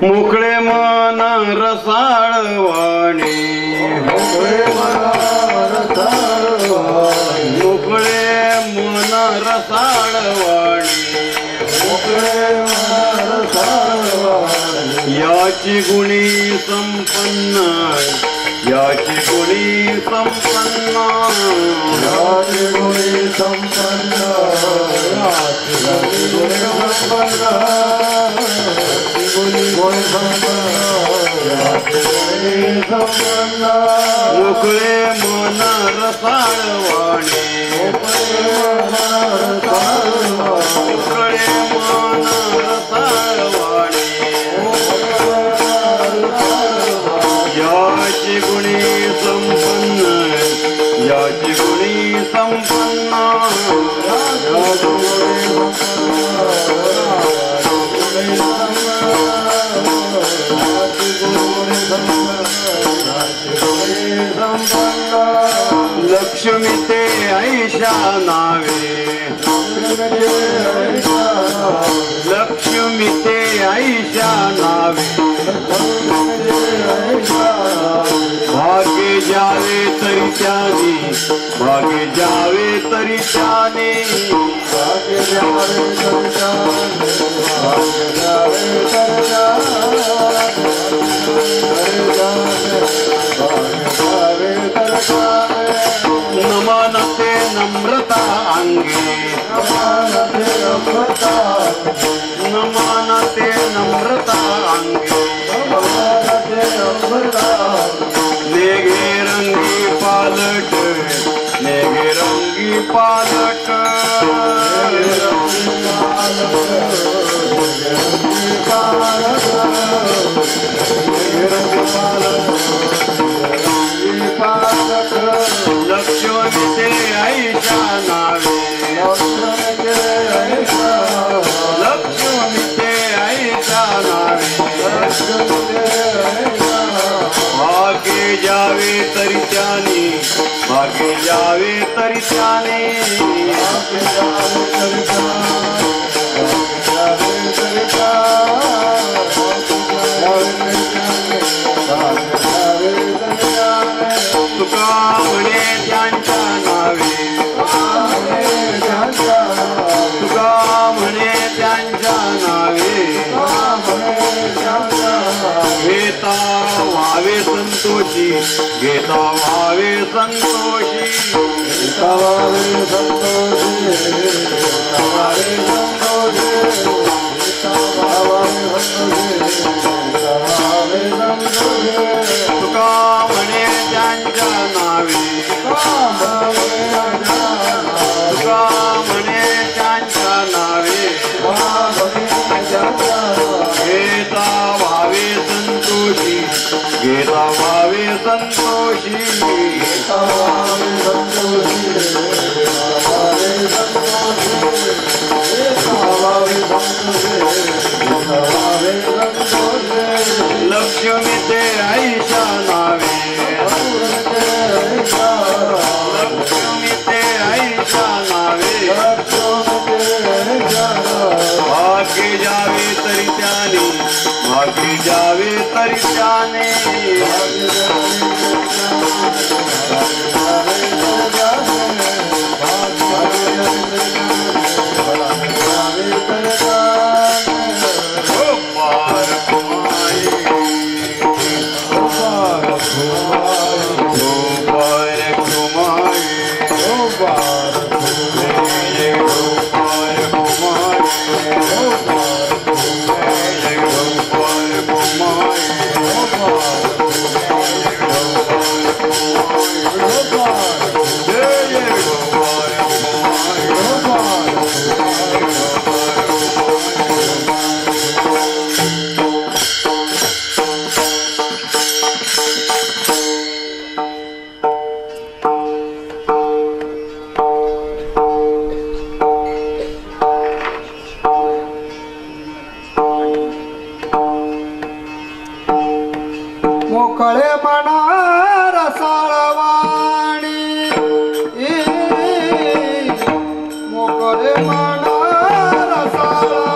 मोकळे मन रसाळवाणी मोकळे मन रसाळवाणी याची गुणी संपन्न याची गुणी संपन्न मोकळे मन रसाळवाणी मोकळे मन रसाळवाणी याची गुणी संपन्न याची गुणी संपन्न लक्ष्मी ते ऐशा नावे लक्ष्मी ते ऐशा नावे भाग्य जावे तरी त्याने भाग्य जावे तरी त्याने भाग्य जावे नमनते नम्रता अंगे नमनते नम्रता अंगे नेगे रंगी पालट नेगे रंगी पालट लक्ष्मी ते ऐशा नावे लक्ष्मी ते ऐशा नावे भाग्य जावे तरी त्याने भाग्य जावे तरी त्याने तुका म्हणे त्यांच्या नावे तुका म्हणे त्यांच्या नावे घेता व्हावे संतोषी घेता व्हावे संतोषी घेता व्हावे तुका म्हणे त्यांच्या नावे तुका म्हणे त्यांच्या नावे घेता व्हावे संतोषी घेता व्हावे संतोषी लक्ष्मी ते ऐशा नावे लक्ष्मी ते ऐशा नावे भाग्य जावे तरी त्याने भाग्य जावे तरी त्याने मोकळे मना रसाळवाणी मोकळे मना रसाळवाणी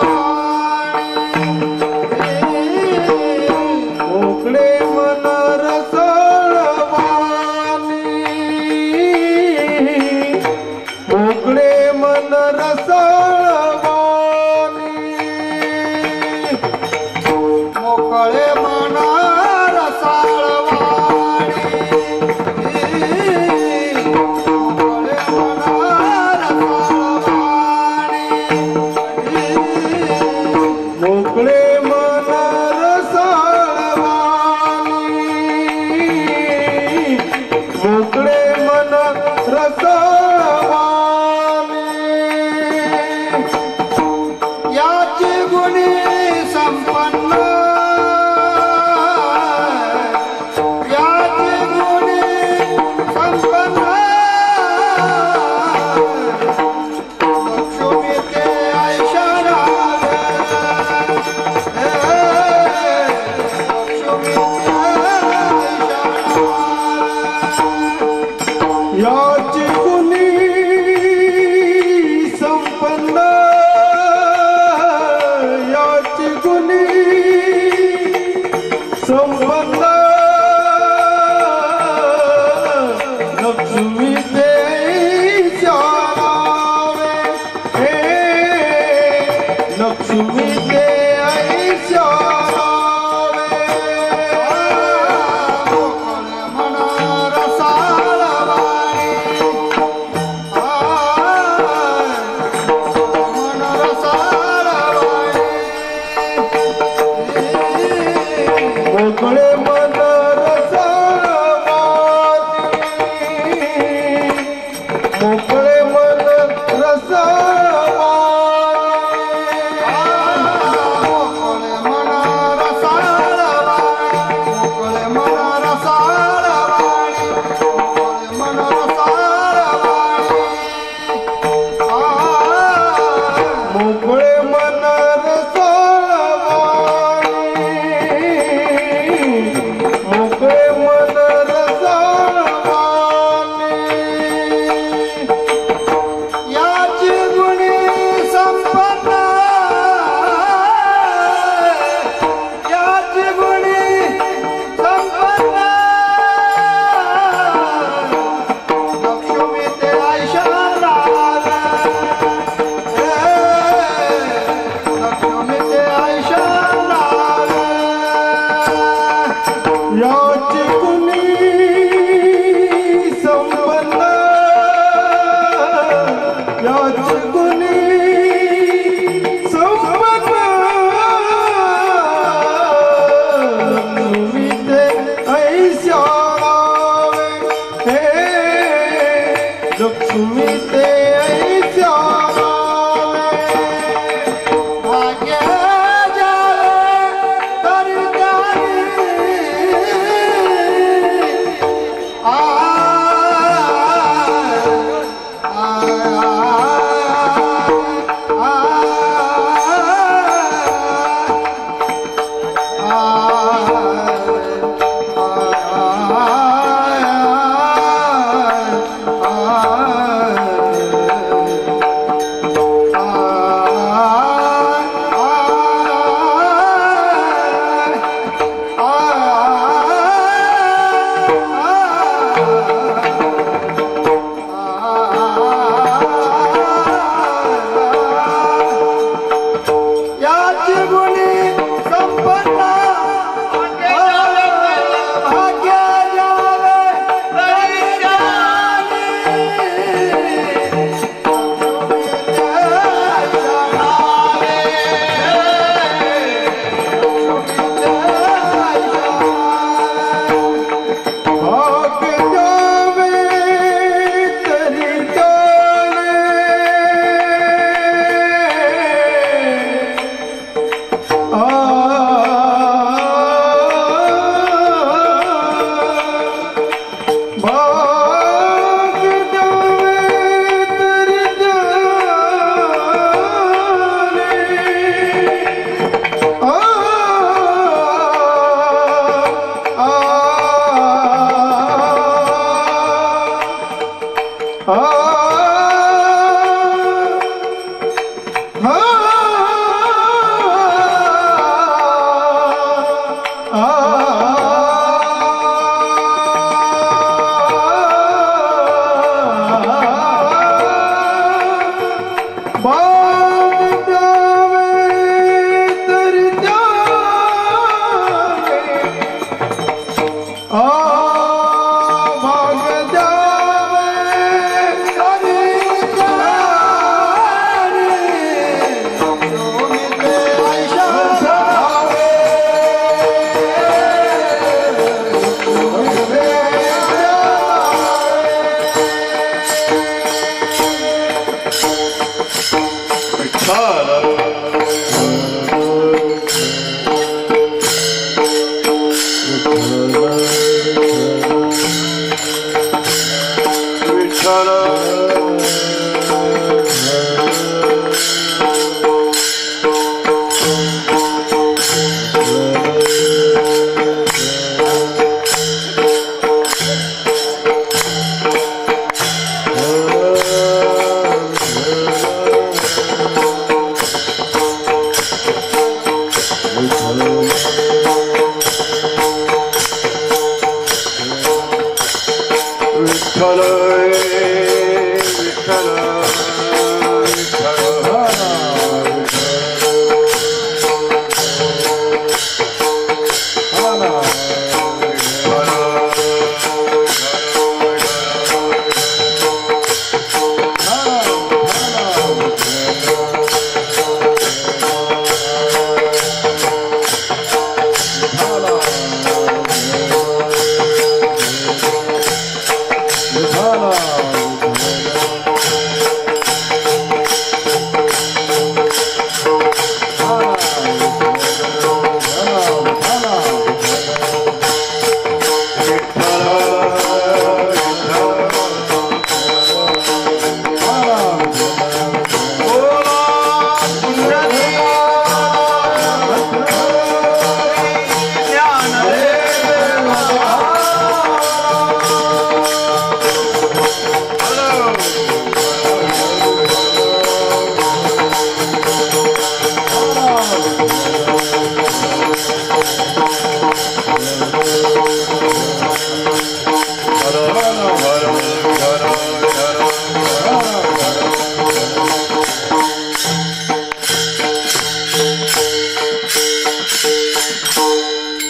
मोकळे मन रसावानी मोकळे मन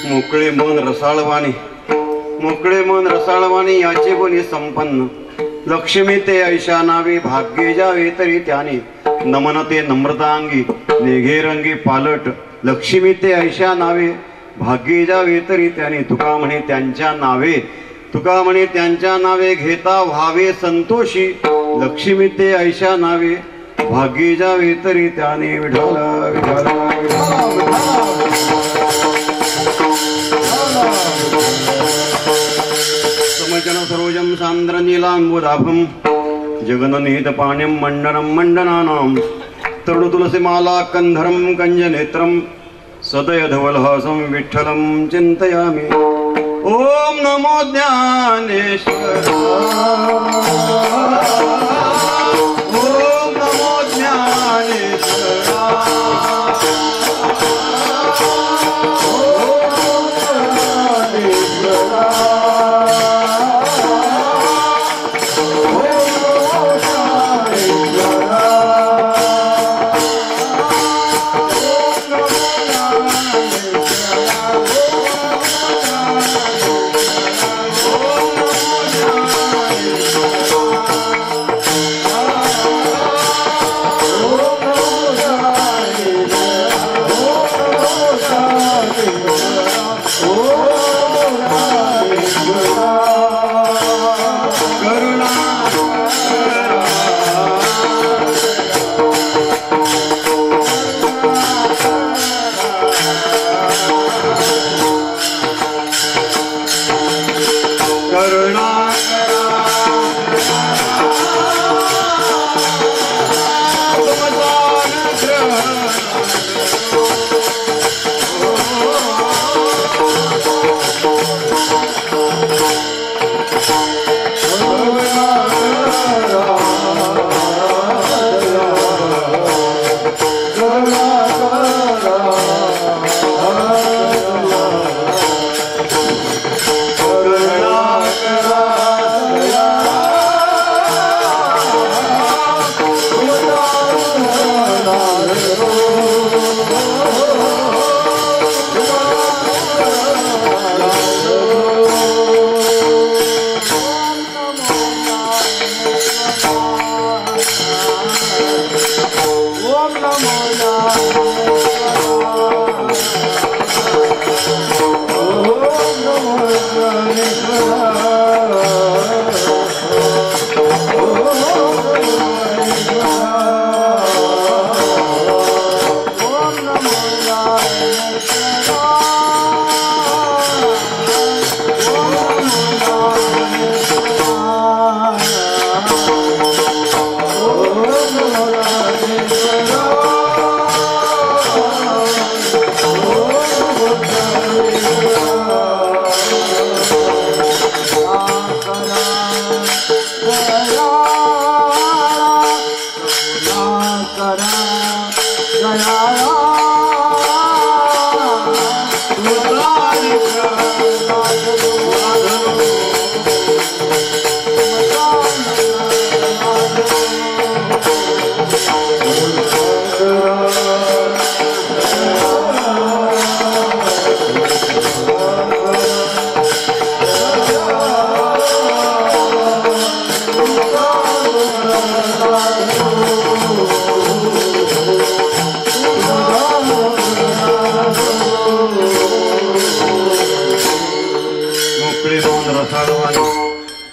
मोकळे मन रसाळवाणी, मोकळे मन रसाळवाणी याचे गुणी संपन्न. लक्ष्मी ते ऐशा नावे भाग्ये जावे तरी त्याने. नमन ते नम्रतांगी नेघे रंगी पालट. लक्ष्मी ते ऐशा नावे भाग्ये जावे तरी त्याने. तुका म्हणे त्यांच्या नावे, तुका म्हणे त्यांच्या नावे घेता व्हावे संतोषी. लक्ष्मी ते ऐशा नावे भाग्ये जावे तरी त्याने. विठाला विठाला समजन सरोजम सान्द्र नीलांबुदाभम जगननीत पाण्यं मंडनं मंडनानां. तरुण तुलसीमाला कंधरं कंजनेत्रं सदय धवलहासं विठ्ठलं चिन्तयामि. ओम नमो ज्ञानेश्वर, ओम नमो ज्ञानेश्वर.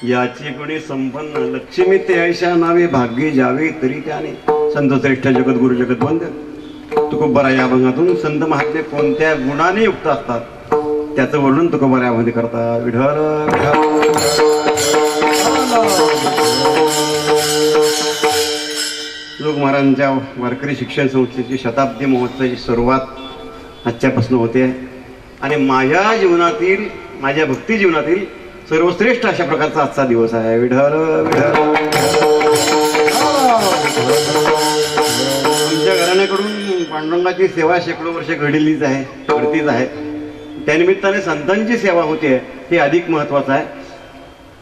याची गुणी संपन्न. लक्ष्मी ते ऐशा नावे भाग्ये जावे तरी त्याने. संत श्रेष्ठ जगद्गुरु जगद्वंद तुकोबरा या अभंगातून संत महात्मे कोणत्या गुणाने युक्त असतात त्याचं वर्णन तुकोबरा यामध्ये करतात. विठ्ठल लोक महाराजांच्या वारकरी शिक्षण संस्थेची शताब्दी महोत्सवाची सुरुवात आजच्यापासून होते आणि माझ्या जीवनातील, माझ्या भक्ती जीवनातील सर्वश्रेष्ठ अशा प्रकारचा आजचा दिवस आहे. विठ्ठल विठ्ठल. आमच्या घराण्याकडून पांडुरंगाची सेवा शेकडो वर्ष घडलेलीच आहे, करतीच आहे. त्यानिमित्ताने संतांची सेवा होते हे अधिक महत्वाचं आहे.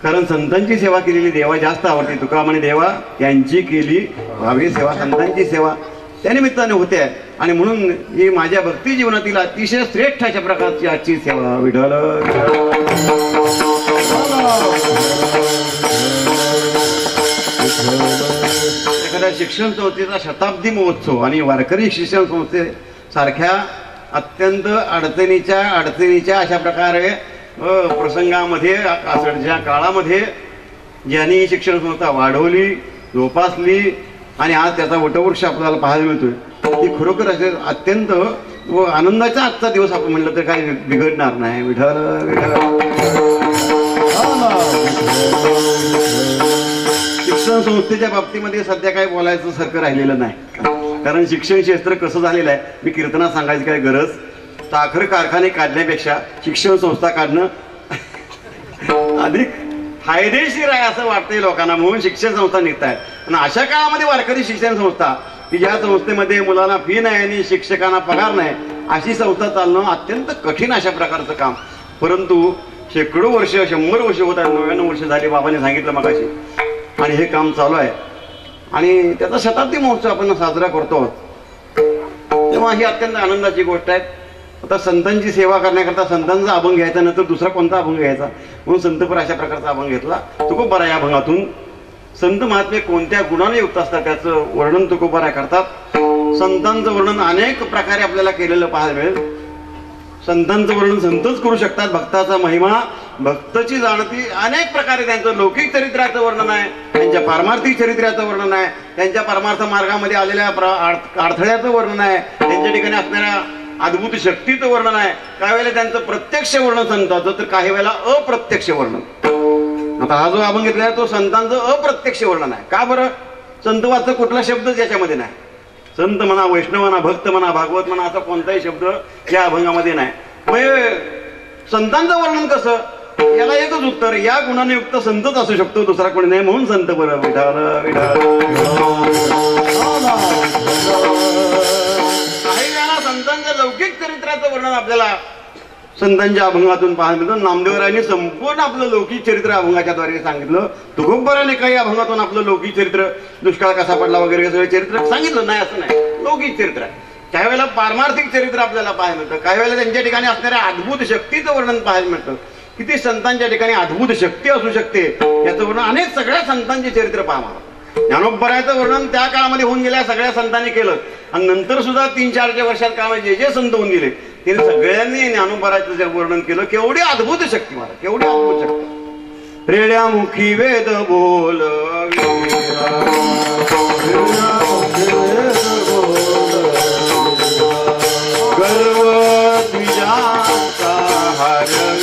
कारण संतांची सेवा केलेली देवा जास्त आवडते. तुका म्हणे देवा त्यांची केली भावी सेवा, संतांची सेवा त्यानिमित्ताने होते. आणि म्हणून ही माझ्या भक्ती जीवनातील अतिशय श्रेष्ठ अशा प्रकारची आजची सेवा. विठ्ठल एखाद्या शिक्षण संस्थेचा शताब्दी महोत्सव आणि वारकरी शिक्षण संस्थे सारख्या अत्यंत अडचणीच्या अशा प्रकारे प्रसंगामध्ये कासडच्या काळामध्ये ज्यांनी शिक्षण संस्था वाढवली, जोपासली आणि आज त्याचा वटवृक्ष आपल्याला पाहायला मिळतोय, ती खरोखर असे अत्यंत व आनंदाचा आजचा दिवस आपण म्हणलं तर काही बिघडणार नाही. विठ्ठल शिक्षण संस्थेच्या बाबतीमध्ये सध्या काही बोलायचं सारखं राहिलेलं नाही. कारण शिक्षण क्षेत्र कसं झालेलं आहे, मी कीर्तनात सांगायची काय गरज. साखर कारखाने काढण्यापेक्षा शिक्षण संस्था काढणं अधिक फायदेशीर आहे असं वाटतंय लोकांना, म्हणून शिक्षण संस्था निघत आहेत. आणि अशा काळामध्ये वारकरी शिक्षण संस्था की ज्या संस्थेमध्ये मुलांना फी नाही आणि शिक्षकांना पगार नाही, अशी संस्था चालणं अत्यंत कठीण अशा प्रकारचं काम. परंतु शेकडो वर्ष, 100 वर्ष होत आहेत, 99 वर्ष झाली बाबांनी सांगितलं मगाशी, आणि हे काम चालू आहे. आणि त्याचा शताब्दी महोत्सव आपण साजरा करतो आहोत, तेव्हा ही अत्यंत आनंदाची गोष्ट आहे. आता संतांची सेवा करण्याकरता संतांचा अभंग घ्यायचा, नंतर दुसरा कोणता अभंग घ्यायचा, म्हणून संतपर अशा प्रकारचा अभंग घेतला. तुकोबारा या अभंगातून संत महात्मे कोणत्या गुणाने युक्त असतात त्याचं वर्णन तुकोबारा करतात. संतांचं वर्णन अनेक प्रकारे आपल्याला केलेलं पाहायला मिळेल. संतांचं वर्णन संतच करू शकतात. भक्ताचा महिमा, भक्ताची जाणती अनेक प्रकारे त्यांचं लौकिक चरित्राचं वर्णन आहे, त्यांच्या पारमार्थिक चरित्राचं वर्णन आहे, त्यांच्या परमार्थ मार्गामध्ये आलेल्या अडथळ्याचं वर्णन आहे, त्यांच्या ठिकाणी असणाऱ्या अद्भुत शक्तीचं वर्णन आहे. काही वेळेला त्यांचं प्रत्यक्ष वर्णन संतांचं, तर काही वेळेला अप्रत्यक्ष वर्णन. आता हा जो अभंग घेतला तो संतांचं अप्रत्यक्ष वर्णन आहे. का बरं? संतवाचं कुठला शब्दच याच्यामध्ये नाही. संत म्हणा, वैष्णव म्हणा, भक्त म्हणा, भागवत म्हणा, असा कोणताही शब्द या अभंगामध्ये नाही. मग संतांचं वर्णन कसं? याला एकच उत्तर, या गुणाने युक्त संतच असू शकतो, दुसरा कोणी नाही, म्हणून संत बरं. विठाल विठाल. काही वेळा संतांच्या लौकिक चरित्राचं वर्णन आपल्याला संतांच्या अभंगातून पाहायला मिळतं. नामदेवरायांनी संपूर्ण आपलं लौकिक चरित्र अभंगाच्या द्वारे सांगितलं. तुकोबाराने काही अभंगातून आपलं लौकिक चरित्र, दुष्काळ कसा पडला वगैरे सगळं चरित्र सांगितलं नाही असं नाही, लौकिक चरित्र आहे. काही वेळेला पारमार्थिक चरित्र आपल्याला पाहायला मिळतं. काही वेळेला त्यांच्या ठिकाणी असणाऱ्या अद्भुत शक्तीचं वर्णन पाहायला मिळतं. किती संतांच्या ठिकाणी अद्भुत शक्ती असू शकते याचं वर्णन अनेक सगळ्या संतांचे चरित्र पाहावं. ज्ञानोबरायाचं वर्णन त्या काळामध्ये होऊन गेल्या सगळ्या संतांनी केलं, आणि नंतर सुद्धा 3-4 वर्षात काळामध्ये जे संत होऊन गेले त्यांनी सगळ्यांनी ज्ञानोबरायाचं जे वर्णन केलं. केवढी अद्भुत शक्ती, मला केवढी अद्भुत शक्ती. रेड्यामुखी वेद बोल गर्व द्विजाचा हरविला.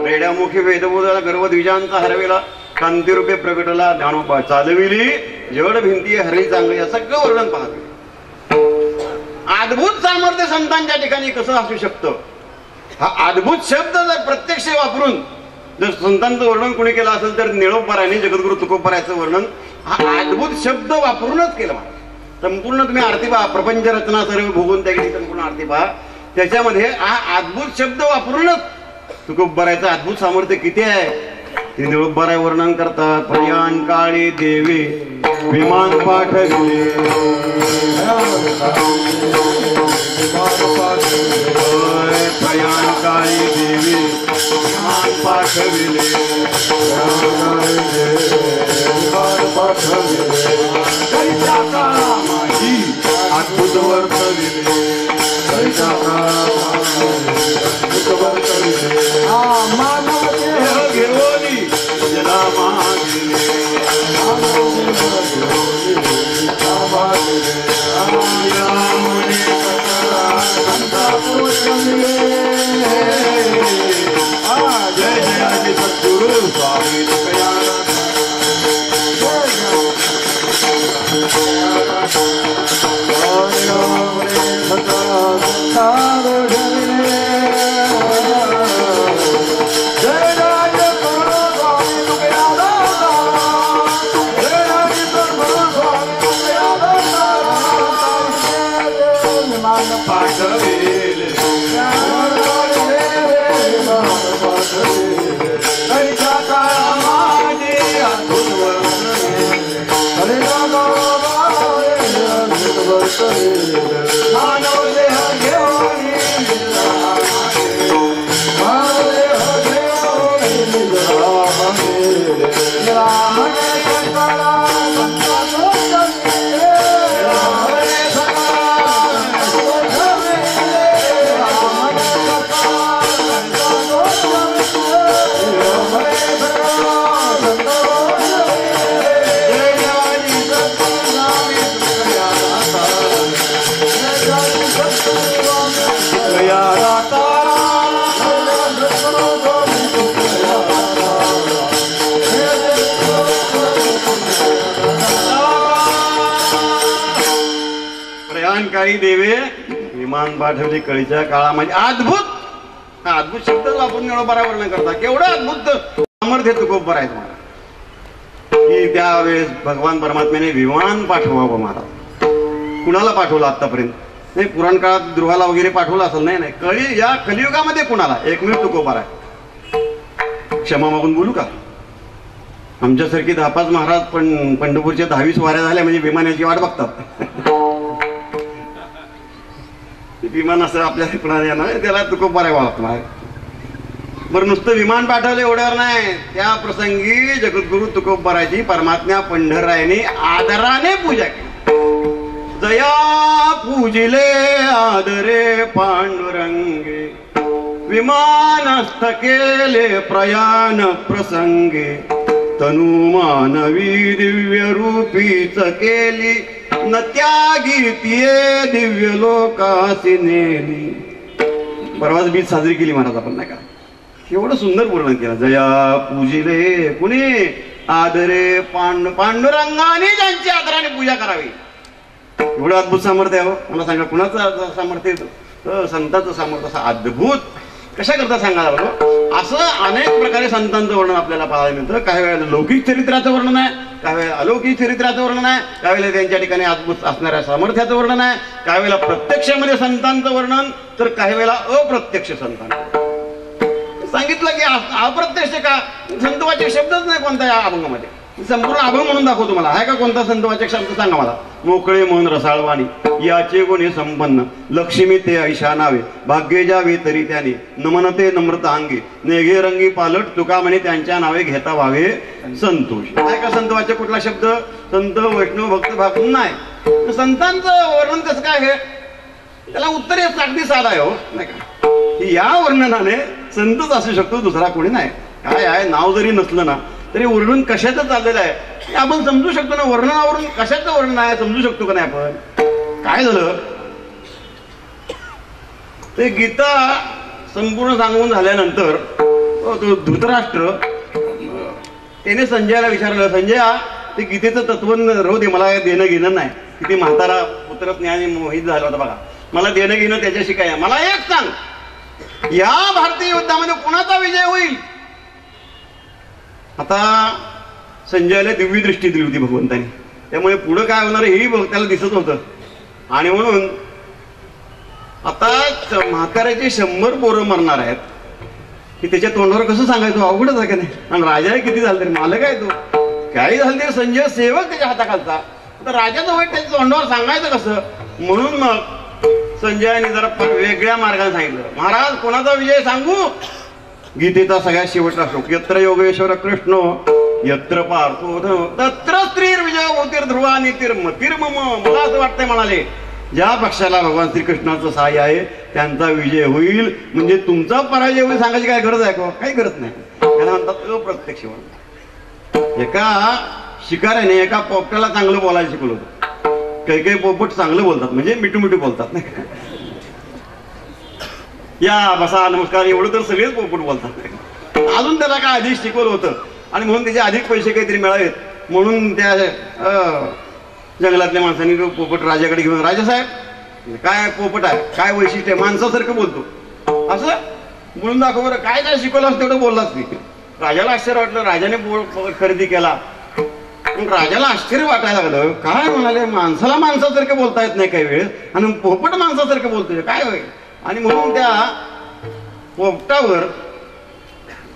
रेड्यामुखी वेदबोधाला गर्व द्विजांचा हरवेला, शांतिरूपे प्रगटला ज्ञानोबा, चालविली जड भिंती हरली चांगली, असं सगळं वर्णन पाहतो. अद्भुत सामर्थ्य संतांच्या ठिकाणी कसं असू शकतं, हा अद्भुत शब्द जर प्रत्यक्ष वापरून जर संतांचं वर्णन कोणी केलं असेल तर ज्ञानोबरायांनी जगद्गुरु तुकोबारायांचं वर्णन हा अद्भुत शब्द वापरूनच केलं. संपूर्ण तुम्ही आरती पहा, प्रपंच रचना सर्व भोगून त्या संपूर्ण आरती पहा, त्याच्यामध्ये हा अद्भुत शब्द वापरूनच तुकोबरायचं अद्भुत सामर्थ्य किती आहे ते निळोबराय वर्णन करतात. प्रयाण काळी देवी विमान पाठविले, प्रयाण काळी देवी विमान पाठविले, करिता काळा माझी अद्भुत वर्तविले, करिता मानव देह घेऊनी जला मागिले, जय जयाजी सद्गुरु स्वामी देवे विमान पाठवले कळीच्या काळामध्ये. अद्भुत हा अद्भुत शब्द आपण निळोबरा वर्णन करता. केवढं अद्भुत सामर्थ्य तुकोबर आहे तुम्हाला की त्यावेळेस भगवान परमात्म्याने विमान पाठवावं. महाराज कुणाला पाठवलं आतापर्यंत नाही, पुराण काळात द्रुहाला वगैरे पाठवलं असेल नाही. नाही कळी या कलियुगामध्ये कुणाला एकमेव तुकोबर आहे. क्षमा मागून बोलू का? आमच्यासारखी 10-5 महाराज पण पंढरपूरच्या 10-20 वाऱ्या झाल्या म्हणजे विमानाची वाट बघतात. विमान असं आपल्या कुणाला ना त्याला तुकोबराय वाटणार. बरं नुसतं विमान पाठवलं एवढ्यावर नाही, त्या प्रसंगी जगद्गुरु तुकोबरायची परमात्म्या पंढररायाने आदराने पूजा केली. जया पूजिले आदरे पांडुरंगे, विमानस्थ केले प्रयाण प्रसंगे, तनु मानवी दिव्य रूपीच केली, न त्यागी तिये दिव्य लोकासी नेली. परवाच बीज साजरी केली महाराज आपण नाही का? एवढं सुंदर वर्णन केलं. जया पूजिले कुणी आदरे पांडुरंगाने ज्यांची आदराने पूजा करावी. एवढं अद्भुत सामर्थ्य आहे. मला सांगा कुणाचं सामर्थ्य? संतांचं सामर्थ्य. असं अद्भुत कशा करता सांगायला बघ. असं अनेक प्रकारे संतांचं वर्णन आपल्याला पाहायला मिळतं. काही वेळेला लौकिक चरित्राचं वर्णन आहे, काही वेळेला अलौकिक चरित्राचं वर्णन आहे, काही वेळेला त्यांच्या ठिकाणी अद्भुत असणाऱ्या सामर्थ्याचं वर्णन आहे, काही वेळेला प्रत्यक्षामध्ये संतांचं वर्णन, तर काही वेळेला अप्रत्यक्ष संतांचं. सांगितलं की अप्रत्यक्ष का संतवाचक शब्दच नाही कोणता या अभंगामध्ये. संपूर्ण अभंग म्हणून दाखवतो मला. आहे का कोणता संतवाचक शब्द सांगा मला? मोकळे मन रसाळवाणी याचे गुणे संपन्न, लक्ष्मी ते ऐशा नावे, भाग्ये जावे तरी त्याने, नमनते नम्रता अंगी, नेघे रंगी पालट तुका म्हणे त्यांच्या नावे घेता व्हावे संतोष. आहे का संतवाचक कुठला शब्द? संत वैष्णव भक्त भागून नाही. संतांचं वर्णन कसं काय आहे? त्याला उत्तर येत अगदी साधा आहे हो नाही का? या वर्णनाने संतच असू शकतो, दुसरा कोणी नाही. काय आहे नाव जरी नसलं ना तरी वर्णन कशाचं चाललेलं आहे हे आपण समजू शकतो ना. वर्णनावरून कशाचं वर्णन आहे समजू शकतो का नाही आपण? काय झालं ते गीता संपूर्ण सांगून झाल्यानंतर तो धृतराष्ट्र त्याने संजयाला विचारलं, संजया ते गीतेचं तत्व राहू दे, मला देणं घेणं नाही. किती म्हातारा पुत्र ज्ञानी मोहित झाला होता बघा. मला देणं घेणं त्याच्याशी काय? मला एक सांग, या भारतीय युद्धामध्ये कोणाचा विजय होईल? आता संजयाला दिव्य दृष्टी दिली होती भगवंतानी, त्यामुळे पुढं काय होणार हेही त्याला दिसत होतं. आणि म्हणून आता म्हाताऱ्याचे 100 पोरं मरणार आहेत की त्याच्या तोंडावर कसं सांगायचं अवघडच आहे का नाही. आणि राजाही किती झालं तरी मालक आहे तो, काही झालं तरी संजय सेवक त्याच्या हाताखालचा, तर राजाचं वाईट त्याच्या तोंडावर सांगायचं कसं. म्हणून मग संजयाने जरा वेगळ्या मार्गाने सांगितलं, महाराज कोणाचा विजय सांगू. गीतेचा सगळ्यात शेवटचा श्लोक, यत्र योगेश्वर कृष्ण यत्र पार्थो तत्र स्त्रीर विजय होतीर ध्रुवा नीतीर मतीर मम. मला असं वाटतंय म्हणाले, ज्या पक्षाला भगवान श्रीकृष्णाचं सहाय्य आहे त्यांचा विजय होईल. म्हणजे तुमचा पराजय होईल सांगायची काय गरज आहे का, काही गरज नाही. त्याला म्हणतात अप्रत्यक्ष. एका शिकाऱ्याने एका पोपटाला चांगलं बोलायला शिकवलं होतं. काही काही पोपट चांगलं बोलतात, म्हणजे मिठू मिठू बोलतात नाही का. या बसा नमस्कार एवढं तर सगळेच पोपट बोलतात. अजून त्याला काय अधिक शिकवलं होतं आणि म्हणून त्याचे अधिक पैसे काहीतरी मिळावेत म्हणून त्या जंगलातल्या माणसांनी तो पोपट राजाकडे घेऊन, राजासाहेब काय पोपट आहे, काय वैशिष्ट्य आहे, माणसासारखं बोलतो असं बोलून दाखव बरं. काय काय शिकवलं असं तेवढं बोललाच नाही. राजाला आश्चर्य वाटलं. राजाने पोपट खरेदी केला. पण राजाला आश्चर्य वाटायला लागलं, काय म्हणाले माणसाला माणसासारखं बोलता येत नाही काही वेळेस आणि पोपट माणसासारखं बोलतोय काय होईल. आणि म्हणून त्या पोपटावर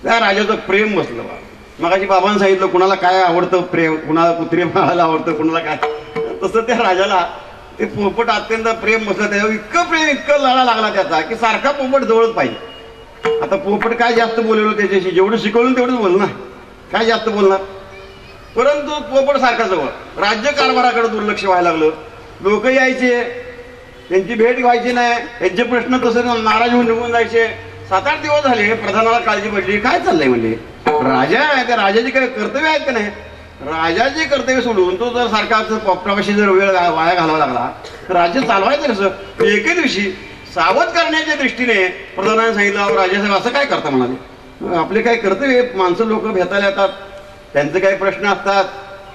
त्या राजाचं प्रेम बसलं. मगाशी बाबांनी सांगितलं कुणाला काय आवडतं प्रेम, कुणाला कुत्रे पाहायला आवडतं, कुणाला काय. तसं त्या राजाला ते पोपट अत्यंत प्रेम बसलं. त्याच्यावर इतकं प्रेम, इतकं लढा लागला त्याचा की सारखा पोपट जवळच पाहिजे. आता पोपट काय जास्त बोललो त्याच्याशी, जेवढं शिकवलं तेवढंच बोलणार, काय जास्त बोलणार. परंतु पोपट सारखा जवळ. राज्य कारभाराकडे दुर्लक्ष व्हायला लागलं. लोक यायचे, त्यांची भेट व्हायची नाही, त्यांचे प्रश्न तसं नाराज होऊन निघून जायचे. 7-8 दिवस झाले. प्रधानाला काळजी पडली, काय चाललंय म्हणले. राजा आहे, त्या राजाची काही कर्तव्य आहेत का नाही. राजाचे कर्तव्य सोडून तो जर सारखा पोपटापाशी जर वेळ वाया घालावा लागला तर राज्य चालवायचं कसं. एके दिवशी सावध करण्याच्या दृष्टीने प्रधानाने सांगितलं, राजासाहेब असं काय करता म्हणाले, आपले काय कर्तव्य, माणसं लोक भेटायला येतात, त्यांचे काही प्रश्न असतात,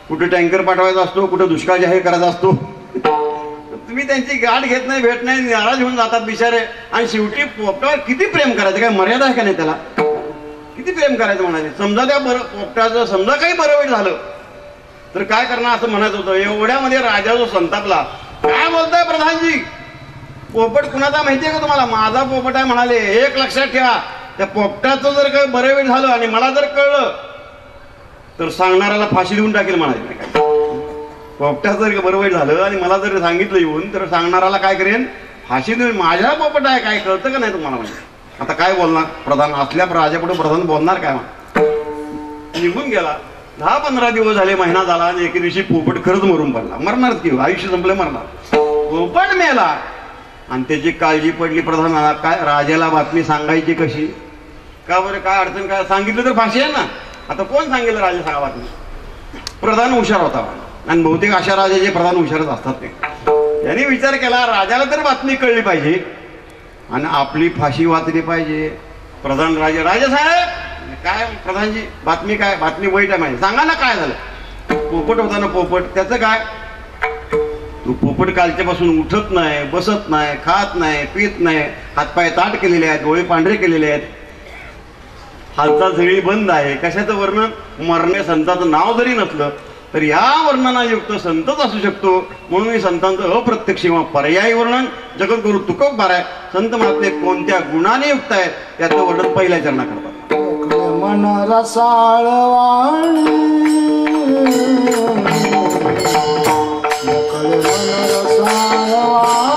कुठे टँकर पाठवायचा असतो, कुठे दुष्काळ जाहीर करायचा असतो, तुम्ही त्यांची गाठ घेत नाही, भेट नाही, नाराज होऊन जातात बिचारे. आणि शेवटी पोपटावर किती प्रेम करायचं, काय मर्यादा आहे का नाही त्याला, किती प्रेम करायचं म्हणाले. समजा त्या पोपटाचं समजा काही बरं वाईट झालं तर काय करणार असं म्हणायचं होतं. एवढ्यामध्ये राजा जो संतापला, काय बोलताय प्रधानजी, पोपट कुणाचा माहितीये का तुम्हाला, माझा पोपट आहे म्हणाले. एक लक्षात ठेवा, त्या पोपटाचं जर काही बरं वाईट झालं आणि मला जर कळलं तर सांगणाऱ्याला फाशी देऊन टाकेल म्हणाले. पोपटाचं जर बरं वाईट झालं आणि मला जर सांगितलं येऊन तर सांगणाऱ्याला काय करेन, फाशी देऊन. माझ्या पोपट आहे, काय कळतं का नाही तुम्हाला म्हणजे. आता काय बोलणार प्रधान, असल्या राजापुढे प्रधान बोलणार काय. निघून गेला. 10-15 दिवस झाले, महिना झाला आणि एके दिवशी पोपट खरंच मरून पडला. मरणारच की, आयुष्य संपलं, मरणार. पोपट मेला आणि त्याची काळजी पडली प्रधानाला. काय राजाला बातमी सांगायची कशी, का बरं, काय अडचण, काय सांगितलं तर फाशी आहे ना. आता कोण सांगितलं राजा सांगा बातमी. प्रधान हुशार होता आणि बहुतेक अशा राजाचे प्रधान हुशारच असतात ते. त्यांनी विचार केला, राजाला तर बातमी कळली पाहिजे आणि आपली फाशी वाचली पाहिजे. प्रधान राजासाहेब काय प्रधानजी, बातमी काय, बातमी वाईट आहे माहिती, सांगा ना काय झालं. पोपट होता ना पोपट, त्याचं काय. तो पोपट कालच्यापासून उठत नाही, बसत नाही, खात नाही, पित नाही, हातपाय ताट केलेले आहेत, डोळे पांढरे केलेले आहेत, हालचाल सगळी बंद आहे. कशाचं वर्णन, मरणे संताचं नाव जरी नसलं तर या वर्णनायुक्त संतच असू शकतो. म्हणून हे संतांचं अप्रत्यक्ष किंवा पर्यायी वर्णन जगद्गुरु तुकोबराय आहे. संत महात्मे कोणत्या गुणाने युक्त आहेत याचं वर्णन पहिल्या चरणा करतात. मन रसाळवाणी मोकळे मन रसाळवाणी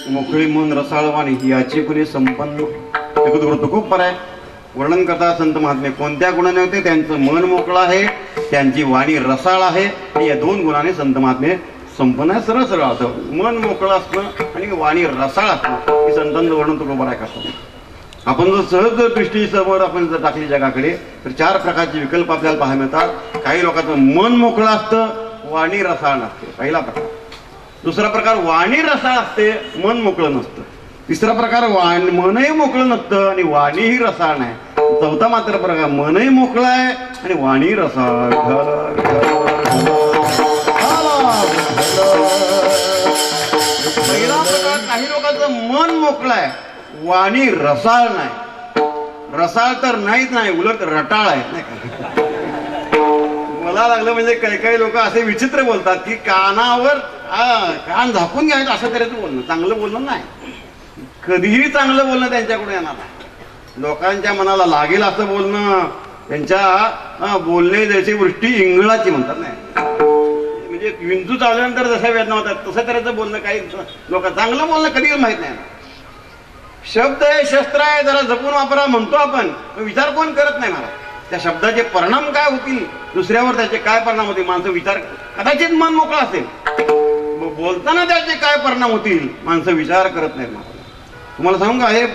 मोकळी मन रसाळवाणी याची कुणी संपन्न खूप आहे. वर्णन करता संत महात्मे कोणत्या गुणाने होते? त्यांचं मन मोकळं आहे, त्यांची वाणी रसाळ आहे, आणि या दोन गुणाने संत महात्मे संपन्न आहे. सरळ सरळ असं मन मोकळं असणं आणि वाणी रसाळ असणं ही संतांचं वर्णन तुला बरं करतो. आपण जर सहज दृष्टी समोर आपण जर टाकली जगाकडे तर चार प्रकारचे विकल्प आपल्याला पाहायला मिळतात. काही लोकांचं मन मोकळं असतं, वाणी रसाळ नसते, पहिला प्रकार. दुसरा प्रकार वाणी रसाळ असते, मन मोकळं नसतं. तिसरा प्रकार मनही मोकळं नसतं आणि वाणीही रसाळ नाही. चौथा मात्र प्रकार मनही मोकळं आहे आणि वाणी रसाळ. पहिला प्रकार काही लोकांचं मन मोकळं आहे, वाणी रसाळ नाही. रसाळ तर नाहीच नाही, उलट रटाळ आहे नाही का. मला लागलं म्हणजे काही काही लोक असे विचित्र बोलतात की कानावर कान झाकून घ्यायचं असं तऱ्हेचं बोलणं. चांगलं बोलणं नाही, कधीही चांगलं बोलणं त्यांच्याकडून येणार नाही. लोकांच्या मनाला लागेल असं बोलणं, त्यांच्या बोलणे जशी वृष्टी इंगळाची म्हणतात नाही, म्हणजे विंचू चावल्यानंतर जशा वेदना होतात तसं तऱ्हेचं बोलणं. काही लोक चांगलं बोलणं कधीच माहित नाही. शब्द आहे, शस्त्र आहे, जरा जपून वापरा म्हणतो आपण, विचार कोण करत नाही. मला त्या शब्दाचे परिणाम काय होतील, दुसऱ्यावर त्याचे काय परिणाम होतील माणसं विचार. कदाचित मन मोकळं असेल, बोलताना त्याचे काय परिणाम होतील माणसं विचार करत नाहीत. तुम्हाला सांगू का, हे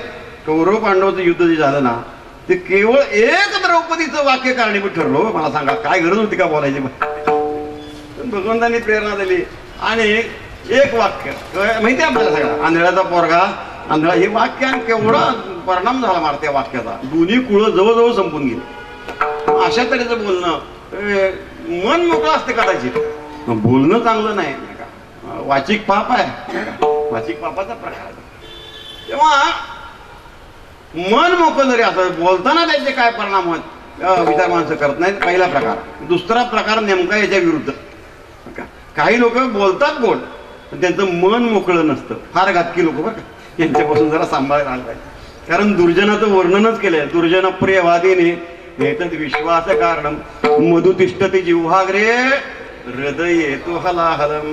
कौरव पांडवाचं युद्ध जे झालं ना, ते केवळ एक द्रौपदीचं वाक्य कारणीभूत ठरलं. मला सांगा काय गरज होती का बोलायची? भगवंतांनी प्रेरणा दिली आणि एक वाक्य माहिती आहे आपल्याला सगळं, आंधळ्याचा पोरगा आंधळा, हे वाक्य केवढा परिणाम झाला मार त्या वाक्याचा. दोन्ही कुळं जवळजवळ संपून गेली. अशा तऱ्हेचं बोलणं मन मोकळं असते कदाचित, बोलणं चांगलं नाही का, वाचिक पाप आहे, वाचिक पापाचा प्रकार. तेव्हा मन मोकळं जरी असं बोलताना त्याचे काय परिणाम होत विचार माणसं करत नाहीत, पहिला प्रकार. दुसरा प्रकार नेमका याच्या विरुद्ध. काही लोक बोलतात गोड पण त्यांचं मन मोकळं नसतं. फार घातकी लोक बरं का, यांच्यापासून जरा सांभाळायला आलं पाहिजे. कारण दुर्जनाचं वर्णनच केलंय. दुर्जन प्रियवादीने एतद विश्वास कारण मधु तिष्ठती जिव्हाग्रे हृदय तो हलाहलम.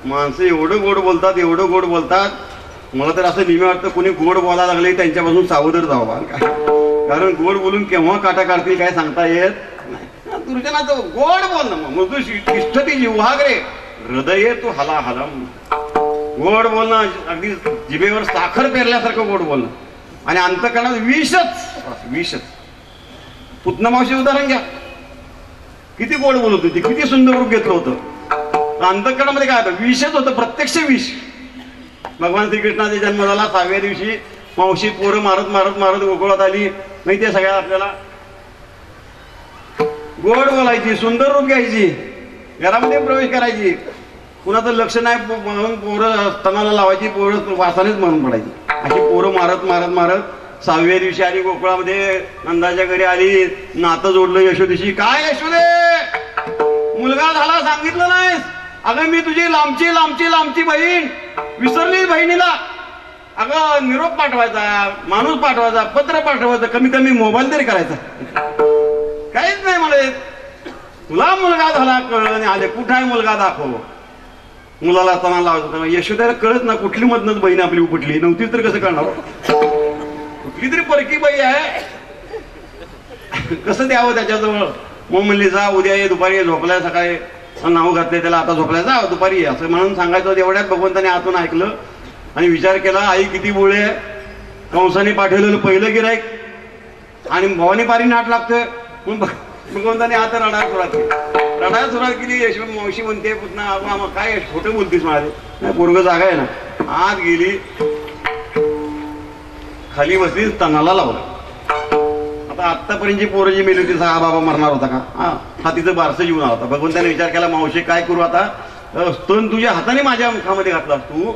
माणसं एवढं गोड बोलतात, एवढं गोड बोलतात. मला तर असं नेहमी वाटतं कोणी गोड बोलायला लागले त्यांच्यापासून सावधर जावं, कारण गोड बोलून केव्हा काटा काढतील काय सांगता येत नाही. दुर्जनाचं गोड बोलणं, मधु तिष्ठती जिव्हाग्रे हृदय तो हलाहलम. गोड बोलणं अगदी जिभेवर साखर पेरल्यासारखं गोड बोलणं आणि अंतःकरणात विषच विषच. पुतना मावशी उदाहरण घ्या, किती गोड बोलत होती, किती सुंदर रूप घेतलं होतं. अंतःकरणामध्ये काय होतं? विषच होतं, प्रत्यक्ष विष. भगवान श्रीकृष्णाचा जन्म झाला, 6व्या दिवशी मावशी पोरं मारत मारत मारत गोकुळात आली. माहितीये सगळ्या आपल्याला, गोड बोलायची, सुंदर रूप घ्यायची, घरामध्ये प्रवेश करायची, कुणाचं लक्ष नाही म्हणून पोरं स्तनाला लावायची, पोरं वासानेच म्हणून पडायची. अशी पोरं मारत मारत मारत 6व्या दिवशी आली गोकुळामध्ये, नंदाच्या घरी आली, नातं जोडलं यशोदेशी. काय यशोदे, मुलगा झाला सांगितलं नाहीस? अगं मी तुझी लांबची लांबची लांबची बहीण, विसरली बहिणीला. अगं निरोप पाठवायचा, माणूस पाठवायचा, पत्र पाठवायचं, कमी कमी मोबाईल तरी करायचा. काहीच नाही म्हणे. तुला मुलगा झाला कळलं आले, कुठं आहे मुलगा दाखव. मुलाला तना लावायचं. यशोदेला कळत ना कुठली मधनच बहीण आपली उपटली नव्हती तर कसं करणार? कुठली तरी परकी बाई आहे, कसं द्यावं त्याच्याजवळ. मग म्हणली जा उद्या ये, दुपारी ये, झोपलाय, सकाळी नाव घातलंय त्याला, आता झोपलाय, जा दुपारी ये असं म्हणून सांगायचं. एवढ्यात भगवंताने आतून ऐकलं आणि विचार केला, आई किती बोळे आहे. कंसाने पाठवलेलं पहिलं गिराईक आणि भवानी पारी नाट लागतोय. भगवंताने आता रडायला सुरुवात केली. रडायला सुरुवात केली. यशवंत मावशी म्हणते पुन्हा काय खोटं बोलतीस म्हणाले. नाही पोरग जागा आहे ना. आत गेली, खाली बसली, तनाला लावलं. आता आत्तापर्यंतची पोरं जी मेली होती, हा बाबा मरणार होता का? हा तिचं बारसं जीवन होता. भगवंताने विचार केला, मावशी काय करू आता, स्तन तुझ्या हाताने माझ्या मुखामध्ये घातला तू,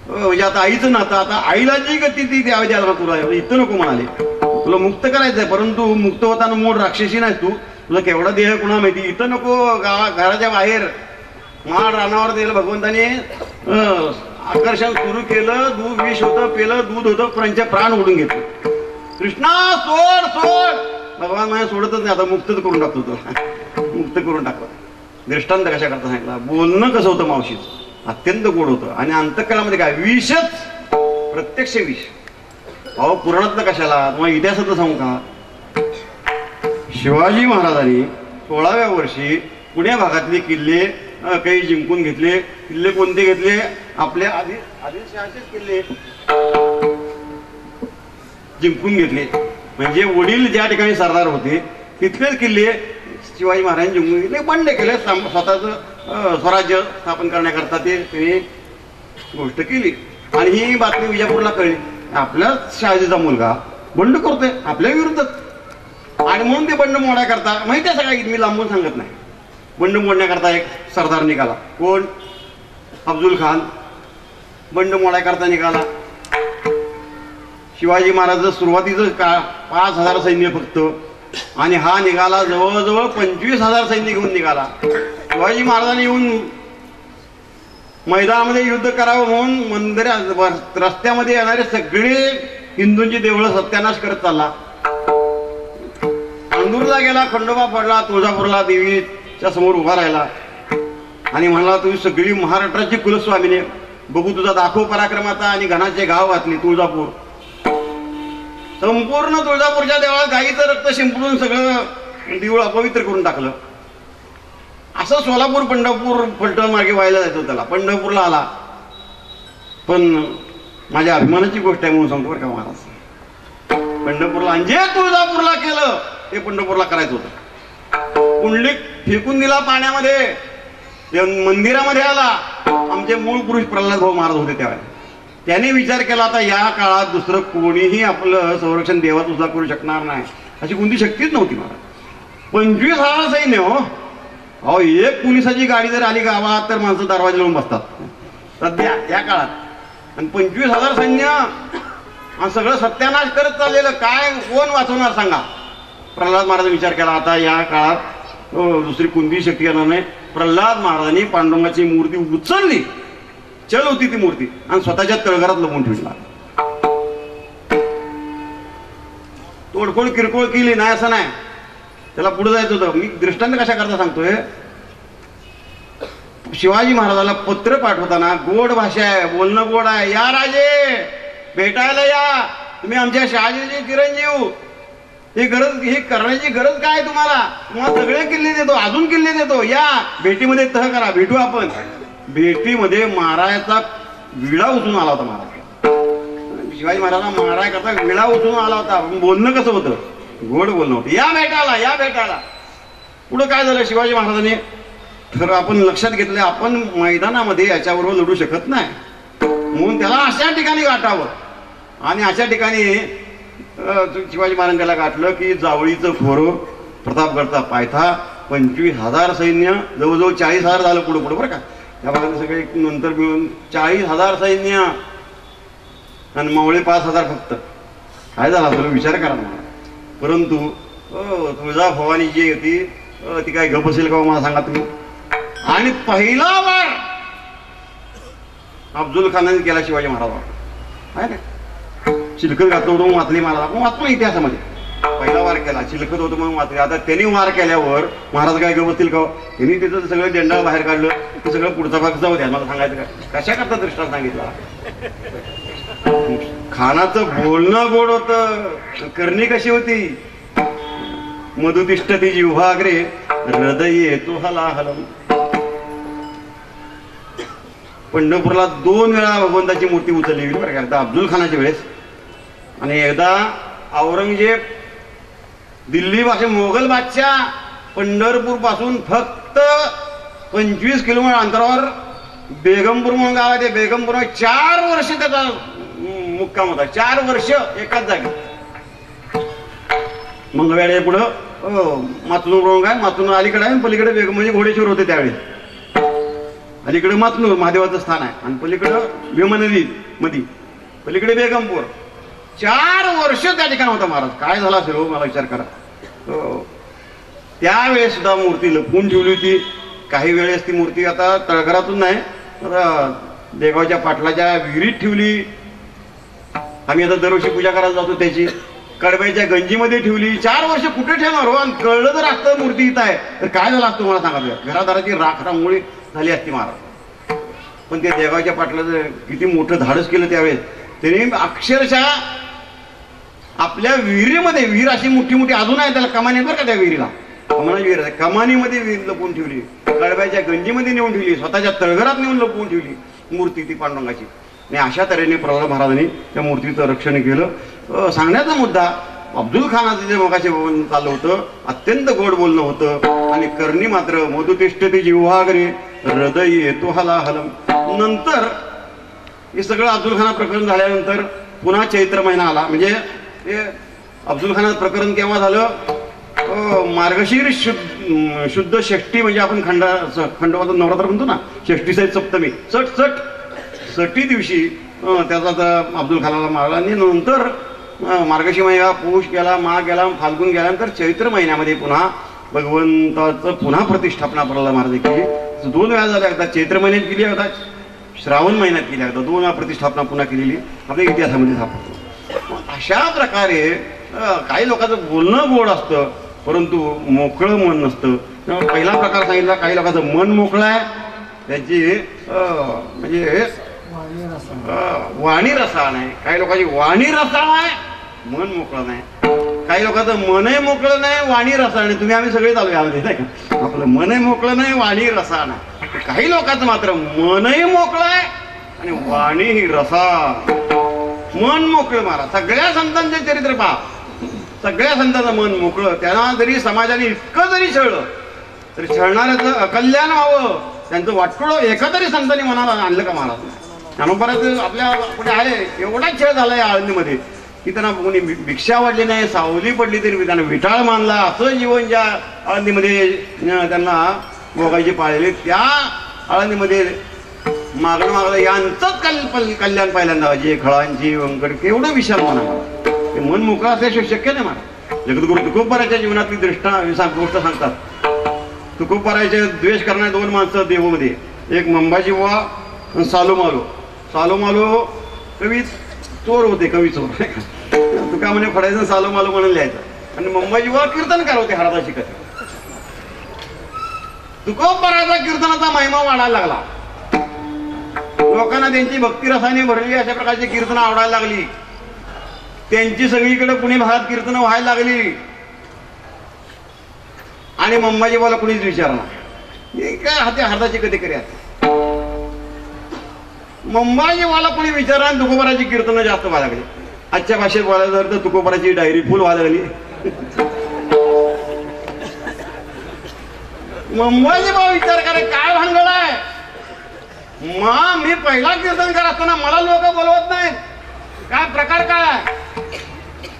म्हणजे आता आईचं नातं, आता आईला जी गती ती द्यावी द्यायला तुला, इथं नको म्हणाले. तुला मुक्त करायचंय, परंतु मुक्त होताना मूळ राक्षसी नाही तू, तुझा केवढा देह कुणा माहिती, इथं नको, घराच्या बाहेर माळ रानावर दिलं. भगवंताने आकर्षण सुरू केलं, दूध विष होतं, पेलं दूध होतं, त्यांचे प्राण ओढून घेतले. कृष्णा सोड सोड. भगवान माझ्या सोडतच नाही, आता मुक्तच करून टाकतो तो. मुक्त करून टाकतो. दृष्टांत कशा करता सांगितला. बोलणं कसं होतं मावशीच, अत्यंत गोड होतं. आणि अंतःकरणामध्ये काय विषच, प्रत्यक्ष विष. अहो पुराणातलं कशाला, तुम्हाला इतिहासातलं सांगू का. शिवाजी महाराजांनी 16व्या वर्षी पुण्या भागातले किल्ले काही जिंकून घेतले. किल्ले कोणते घेतले, आपल्या आदिलशहाचेच किल्ले जिंकून घेतले. म्हणजे वडील ज्या ठिकाणी सरदार होते तिथलेच किल्ले शिवाजी महाराजांनी जिंकून घेतले, बंड केले. स्वतःच स्वराज्य स्थापन करण्याकरता ते त्यांनी गोष्ट केली. आणि ही बातमी विजापूरला कळली. आपल्याच शहाजीचा मुलगा बंड करतोय आपल्या विरुद्धच. आणि म्हणून ते बंड मोडण्याकरता, माहिती आहे सगळ्या, मी लांबून सांगत नाही, बंड मोडण्याकरता एक सरदार निघाला. कोण, अफजल खान. बंड मोडण्याकरता निघाला. शिवाजी महाराज सुरुवातीचं का 5,000 सैन्य फक्त, आणि हा निघाला जवळजवळ 25,000 सैन्य घेऊन निघाला. शिवाजी महाराजांनी येऊन मैदानामध्ये युद्ध करावं म्हणून मंदिरात रस्त्यामध्ये येणारे सगळे हिंदूंची देवळं सत्यानाश करत चालला. अंदूरला गेला, खंडोबा पडला, तुळजापूरला देवीच्या समोर उभा राहिला आणि म्हणला, तुम्ही सगळी महाराष्ट्राची कुलस्वामीने, बघू तुझा दाखव पराक्रमाचा. आणि घनाचे गाव घातली तुळजापूर. संपूर्ण तुळजापूरच्या देवळात गाईचं रक्त शिंपडून सगळं देऊळ अपवित्र करून टाकलं. असं सोलापूर पंढरपूर फलटण मार्गे व्हायला जायचं त्याला. पंढरपूरला आला. पण माझ्या अभिमानाची गोष्ट आहे म्हणून सांगतो बरं का महाराज, पंढरपूरला जे तुळजापूरला केलं ते पंढरपूरला करायचं होतं. कुंडलिक फेकून दिला पाण्यामध्ये. मंदिरामध्ये आला. आमचे मूळ पुरुष प्रल्हाद भाऊ महाराज होते त्यावेळेला. त्याने विचार केला, आता या काळात दुसरं कोणीही आपलं संरक्षण देवात सुद्धा करू शकणार नाही, अशी कोणती शक्तीच नव्हती महाराज. 25,000 सैन्य हो. अहो एक पोलिसाची गाडी जर आली गावात तर माणसं दरवाजे लावून बसतात सध्या या काळात. आणि 25,000 सैन्य आणि सगळं सत्यानाश करत चाललेलं, काय कोण वाचवणार सांगा. प्रल्हाद महाराज विचार केला, आता या काळात दुसरी कोणतीही शक्ती येणार नाही. प्रल्हाद महाराजांनी पांडुरंगाची मूर्ती उचलली, चल होती ती मूर्ती, आणि स्वतःच्या तळघरात लपवून ठेवला. तोडफोड किरकोळ केली नाही असं नाही, त्याला पुढे जायचं होतं. मी दृष्टांत कशा करता सांगतोय. शिवाजी महाराजाला पत्र पाठवताना गोड भाषा आहे, बोलणं गोड आहे. या राजे, भेटायला या, तुम्ही आमच्या शहाजीचे चिरंजीव. ही गरज, ही करण्याची गरज काय तुम्हाला. तुम्हाला सगळे किल्ले देतो, अजून किल्ले देतो, या भेटीमध्ये तह करा, भेटू आपण. भेटीमध्ये महाराजाचा विडा उचलून आला होता. महाराज शिवाजी महाराजांना माराय करता विडा उचलून आला होता. बोलणं कसं होतं, गोड बोलणं होतं. या भेटायला, या भेटायला. पुढं काय झालं, शिवाजी महाराजांनी तर आपण लक्षात घेतलं, आपण मैदानामध्ये याच्याबरोबर लढू शकत नाही, म्हणून त्याला अशा ठिकाणी गाठावं. आणि अशा ठिकाणी शिवाजी महाराज त्याला गाठलं की जावळीचं खोरं, प्रतापगडचा पायथा, 25,000 सैन्य, जवळजवळ 40,000 झालं पुढं पुढं बरं का. त्या भागात सगळे नंतर मिळून 40,000 सैन्य आणि मावळे 5,000 फक्त. काय झाला तुला विचार करा मला. परंतु तुळजा भवानी जी होती ती काय गप असेल का मला सांगा तुम्ही. आणि पहिला वार अफजल खानाने केला शिवाजी महाराजांवर, आहे ना. चिलखत घातलं होतं म्हणून वाचली महाराज, आपण वाचलो इतिहासामध्ये. पहिला वार केला, चिलखत होतं म्हणून वाचले. आता त्यांनी वार केल्यावर महाराज काय गप असतील का. त्यांनी तिथं सगळं डेंडा बाहेर काढलं, ते सगळं पुढचा भाग जाऊ द्या. मला सांगायचं का कशा करता दृष्टांत सांगितला. खानाचं बोलणं गोड होतं, करणी कशी होती. मधुतिष्ठती जिव्हाग्रे हृदये तू हलाहलम. पंढरपूरला 2 वेळा भगवंताची मूर्ती उचलली बरं का. एकदा अफजल खानाच्या वेळेस आणि एकदा औरंगजेब दिल्ली पासून, मोगल बादशाह पंढरपूर पासून फक्त 25 किलोमीटर अंतरावर बेगमपूर म्हणून गाव आहे. ते बेगमपूर 4 वर्ष त्याचा मुक्काम होता. 4 वर्ष एकाच जागी. मंगळवेढे पुढं मातनूर आहे, मातनूर अलीकडे आहे, पलीकडे बेगम म्हणजे घोडेश्वर होते त्यावेळी. अलीकडे मातनूर महादेवाचं स्थान आहे आणि पलीकडं भीमा नदी मध्ये, पलीकडे बेगमपूर. 4 वर्ष त्या ठिकाणी होता महाराज. काय झाला असेल हो, मला विचार करा. त्यावेळेस सुद्धा मूर्ती लपवून ठेवली होती. काही वेळेस ती मूर्ती आता तळघरातून नाही, देगावच्या पाटलाच्या विहिरीत ठेवली. आम्ही आता दरवर्षी पूजा करायला जातो त्याची. कडब्याच्या गंजीमध्ये ठेवली. 4 वर्ष कुठे ठेवणार हो? आणि कळलं जर असतं मूर्ती इथं आहे तर काय झालं असतं मला सांगा. घरादाराची राख रांगोळी झाली असती महाराज. पण ते देगावच्या पाटलाचं किती मोठं धाडस केलं त्यावेळेस. त्यांनी अक्षरशः आपल्या विहिरीमध्ये, विहीर अशी मोठी मोठी अजून आहे त्याला कमानी बरं का, त्या विहिरीला कमानी विहीर आहे, कमानीमध्ये विहीर लपवून ठेवली. कडब्याच्या गंजीमध्ये नेऊन ठेवली. स्वतःच्या तळघरात नेऊन लपवून ठेवली मूर्ती ती पांडुरंगाची. आणि अशा तऱ्हेने प्रल्हाद महाराजांनी त्या मूर्तीचं रक्षण केलं. सांगण्याचा मुद्दा, अब्दुल खानाचं जे मगाशी चाललं होतं अत्यंत गोड बोलणं होतं. आणि करणी मात्र मधुतिष्ठती जिव्हाग्रे हृदय येतो हलाहलम. नंतर हे सगळं अब्दुल खाना प्रकरण झाल्यानंतर पुन्हा चैत्र महिना आला. म्हणजे हे अब्दुल खानाचं प्रकरण केव्हा झालं? मार्गशीर्ष शुद्ध षष्टी, म्हणजे आपण खंडोबाचं नवरात्र म्हणतो ना, षष्टी सहित सप्तमी, षष्टी दिवशी त्याचा अब्दुल खानाला मारला. आणि नंतर मार्गशीर्ष महिना पौष गेला, माघ गेला, फाल्गुन गेल्यानंतर चैत्र महिन्यामध्ये पुन्हा भगवंताचं पुन्हा प्रतिष्ठापना प्रल्हाद महाराज केली. 2 वेळा झाल्या. एकदा चैत्र महिन्यात केली, एकदा श्रावण महिन्यात केली. एकदा 2 वेळा प्रतिष्ठापना पुन्हा केलेली आपल्या इतिहासामध्ये सापडतो. अशा प्रकारे काही लोकांचं बोलणं गोड असतं परंतु मोकळं मन नसतं. पहिला प्रकार सांगितला, काही लोकांचं मन मोकळं आहे, त्यांची म्हणजे वाणी रसाळ आहे. काही लोकांची वाणी रसाळ आहे, मन मोकळं नाही. काही लोकांचं मनही मोकळं नाही, वाणी रसाळ नाही. तुम्ही आम्ही सगळे चालू यामध्ये नाही का, आपलं मनही मोकळं नाही, वाणी रसाळ नाही. काही लोकांचं मात्र मनही मोकळं आहे आणि वाणीही रसाळ. मन मोकळं मारा. सगळ्या संतांचे चरित्र पहा, सगळ्या संतांचं मन मोकळं. त्यांना जरी समाजाने इतकं जरी छळलं तरी छळणाऱ्याचं अकल्याण व्हावं, त्यांचं वाटोळं एका तरी संतांनी मनाला आणलं का महाराज? ज्ञानोबाराचं आपल्या पुढे आहे. एवढा छळ झाला या आळंदीमध्ये की त्यांना कोणी भिक्षा वाढली नाही, सावली पडली तरी त्यांना विटाळ मानला. असं जीवन ज्या आळंदीमध्ये त्यांना भोगायची पाळलेली, त्या आळंदीमध्ये मागणं यांचंच कल्याण पहिल्यांदा. जे खळांची वंकड केवढं विशाल मना, ते मन मोकळं असल्याशिवाय शक्य नाही मला. जगद्गुरु तुकोबाराच्या जीवनातली गोष्ट सांगतात. तुकोबाराचे द्वेष करणारे 2 माणसं देवमध्ये, एक मंबाजी बुवा आणि सालोमालो. सालोमालो कवी चोर होते, कवी चोर. तुका म्हणे फडायचं, सालोमालो म्हणून लिहायचं. आणि मंबाजी बुवा कीर्तनकार होते, हरदाची कथा. तुकोबाराचा कीर्तनाचा महिमा वाढायला लागला. लोकांना त्यांची भक्तिरसाने भरली अशा प्रकारची कीर्तनं आवडायला लागली. त्यांची सगळीकडे पुणे भागात कीर्तनं व्हायला लागली. आणि मंबाजीबाला कुणीच विचारणार काय हाते हाताची कधी करी. मंबाजीबाला कुणी विचारणार, तुकोबाराची कीर्तनं जास्त व्हायला लागली. आजच्या भाषेत बोलायचं तर तुकोबाराची डायरी फुल व्हायला लागली. मंबाजीबा विचार करे काय भानगड आहे. मी पहिला कीर्तनकार असताना मला लोक बोलवत नाहीत, काय प्रकार काय?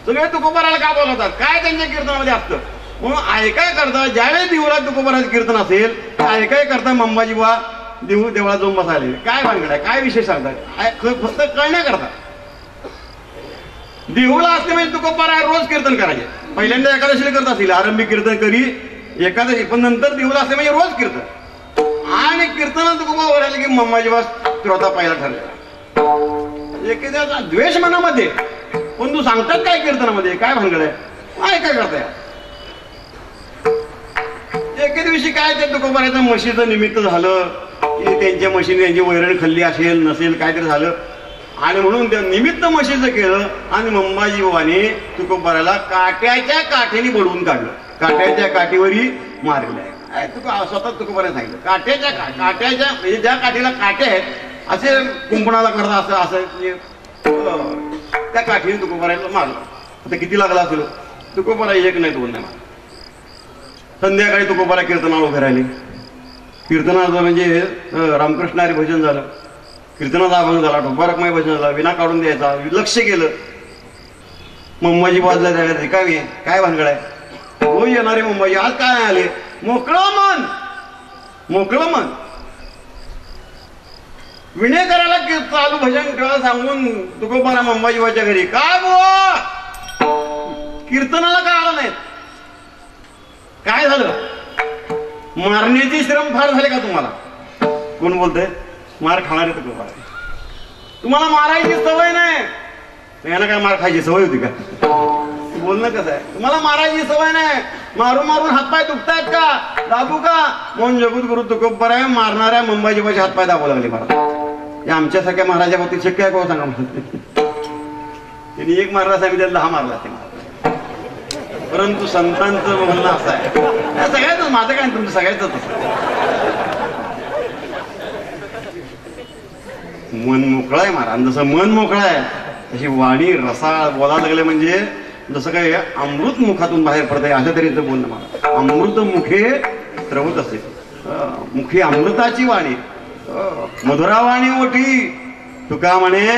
सगळे तुकोबाराला का बोलवतात? काय त्यांच्या कीर्तनामध्ये असतं? म्हणून ऐकाय करता ज्यावेळी देवळात तुकोबाराचं कीर्तन असेल तर ऐकाय करता मंबाजीबा देवळात जाऊन बसायला. काय भानगड आहे, काय विषय सांगतात? फक्त कळण्याकरता. देवळा असते म्हणजे तुकोबारा रोज कीर्तन करायचे. पहिल्यांदा एकादशीला करत असेल, आरंभी कीर्तन करी एकादशी, पण नंतर देवळा असते म्हणजे रोज कीर्तन. आणि कीर्तनात तुकोबा आले की मंबाजीबा श्रोता पहिला ठरलेला. एखाद्याचा द्वेष मनामध्ये, पण तू सांगतात काय कीर्तनामध्ये, काय भानगड आहे, काय काय करताय? एके दिवशी काय ते तुकोबाराच्या म्हशीचं निमित्त झालं की त्यांच्या म्हशीने त्यांची वैरण खाल्ली असेल नसेल काहीतरी झालं, आणि म्हणून त्या निमित्त म्हशीचं केलं. आणि मंबाजीबाने तुकोबाराला काट्याच्या काठीने बडवून काढलं. काट्याच्या काठीवरही मारलेलं आहे. स्वतः तुकोबाराने सांगितलं, काट्याच्या म्हणजे ज्या काठीला काटे आहेत असे कुंपणाला करता असं असं त्या काठीने तुकोबाराला मारलं. आता किती लागला असेल? तुकोबारा 1 नाही 2 नाही. संध्याकाळी तुकोबारा कीर्तनाला उभे राहिले. कीर्तनाचं म्हणजे रामकृष्ण हरी भजन झालं, कीर्तनाचा अभंग झाला, ढोबारकमय भजन झाला, विना काढून द्यायचा, लक्ष केलं. मंबाजी वाजला त्यावेळेस काय भानगड आहे? हो येणारे मंबाजी आज काय आले? मोकळं मन, मोकळं मन. विनय करायला चालू भजन ठेवायला सांगून तुकोबारा मंबाजीबाच्या घरी. काय बुवा कीर्तनाला काय आला नाहीत? काय झालं? मारण्याचे श्रम फार झाले का तुम्हाला? कोण बोलतंय? मार खाणारे तर तुकोबा आहे. तुम्हाला मारायची सवय नाही, यांना काय मार खायची सवय होती का? बोलणं कसं आहे, तुम्हाला मारायची सवय नाही, मारून मारून हातपाय दुखतायत का, दाबू का? म्हणून जगद्गुरु तुकोबर आहे मारणाऱ्या मुंबईचे पैसे हातपाय दाबू लागले महाराज. याच्यासारख्या महाराजा बाबतीत शक्य आहे का सांगा मला? त्यांनी एक मारला साहेब त्याला 10 मारला ते. परंतु संतांचं म्हणणं असं आहे, सगळ्याच माझं काय तुमचं सगळ्याच मन मोकळं आहे महाराज. जसं मन मोकळं आहे तशी वाणी रसाळ बोलायला लागले म्हणजे जसं काय अमृत मुखातून बाहेर पडत आहे अशा तऱ्हेचं बोलणं महाराज. अमृत मुखे स्रवत असे, मुखी अमृताची वाणी, मधुरावाणी ओठी. तुका म्हणे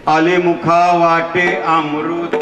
आले मुखा वाटे अमृत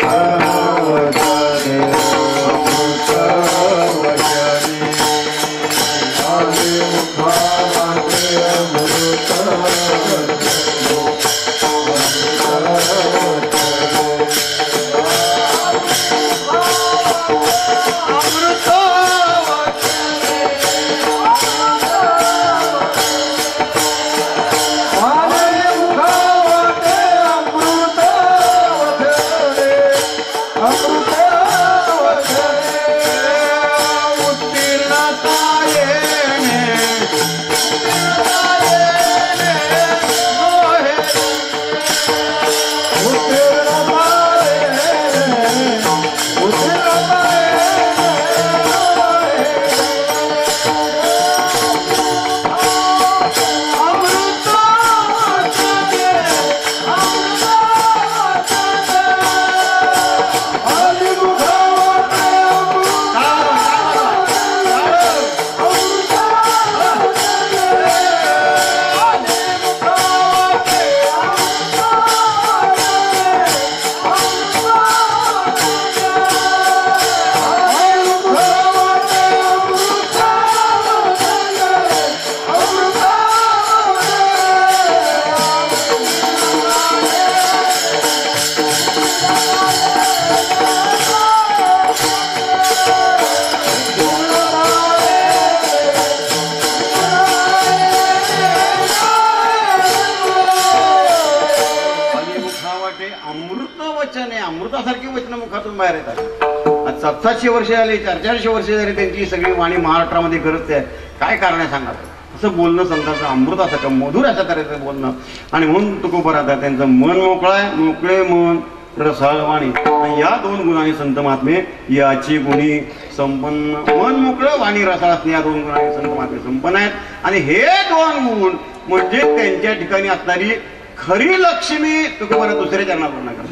अमृतासारखी वचन मुखातून बाहेर येतात. आज 700 वर्ष आले, 400 वर्ष झाली त्यांची सगळी वाणी महाराष्ट्रामध्ये करत आहे. काय कारण आहे सांगा? असं बोलणं संतांचं अमृतासारखं मधुर अशा तऱ्हेचं बोलणं. आणि म्हणून तुकोबर आता त्यांचं मन मोकळं आहे, मोकळे मन रसाळ वाणी. आणि या 2 गुणांनी संत महात्मे याची गुणी संपन्न. मन मोकळं वाणी रसाळ असणे या 2 गुणांनी संत महात्मे संपन्न आहेत. आणि हे 2 गुण म्हणजे त्यांच्या ठिकाणी असणारी खरी लक्ष्मी. तुकोबर दुसऱ्या चरणात वर्णन करतात.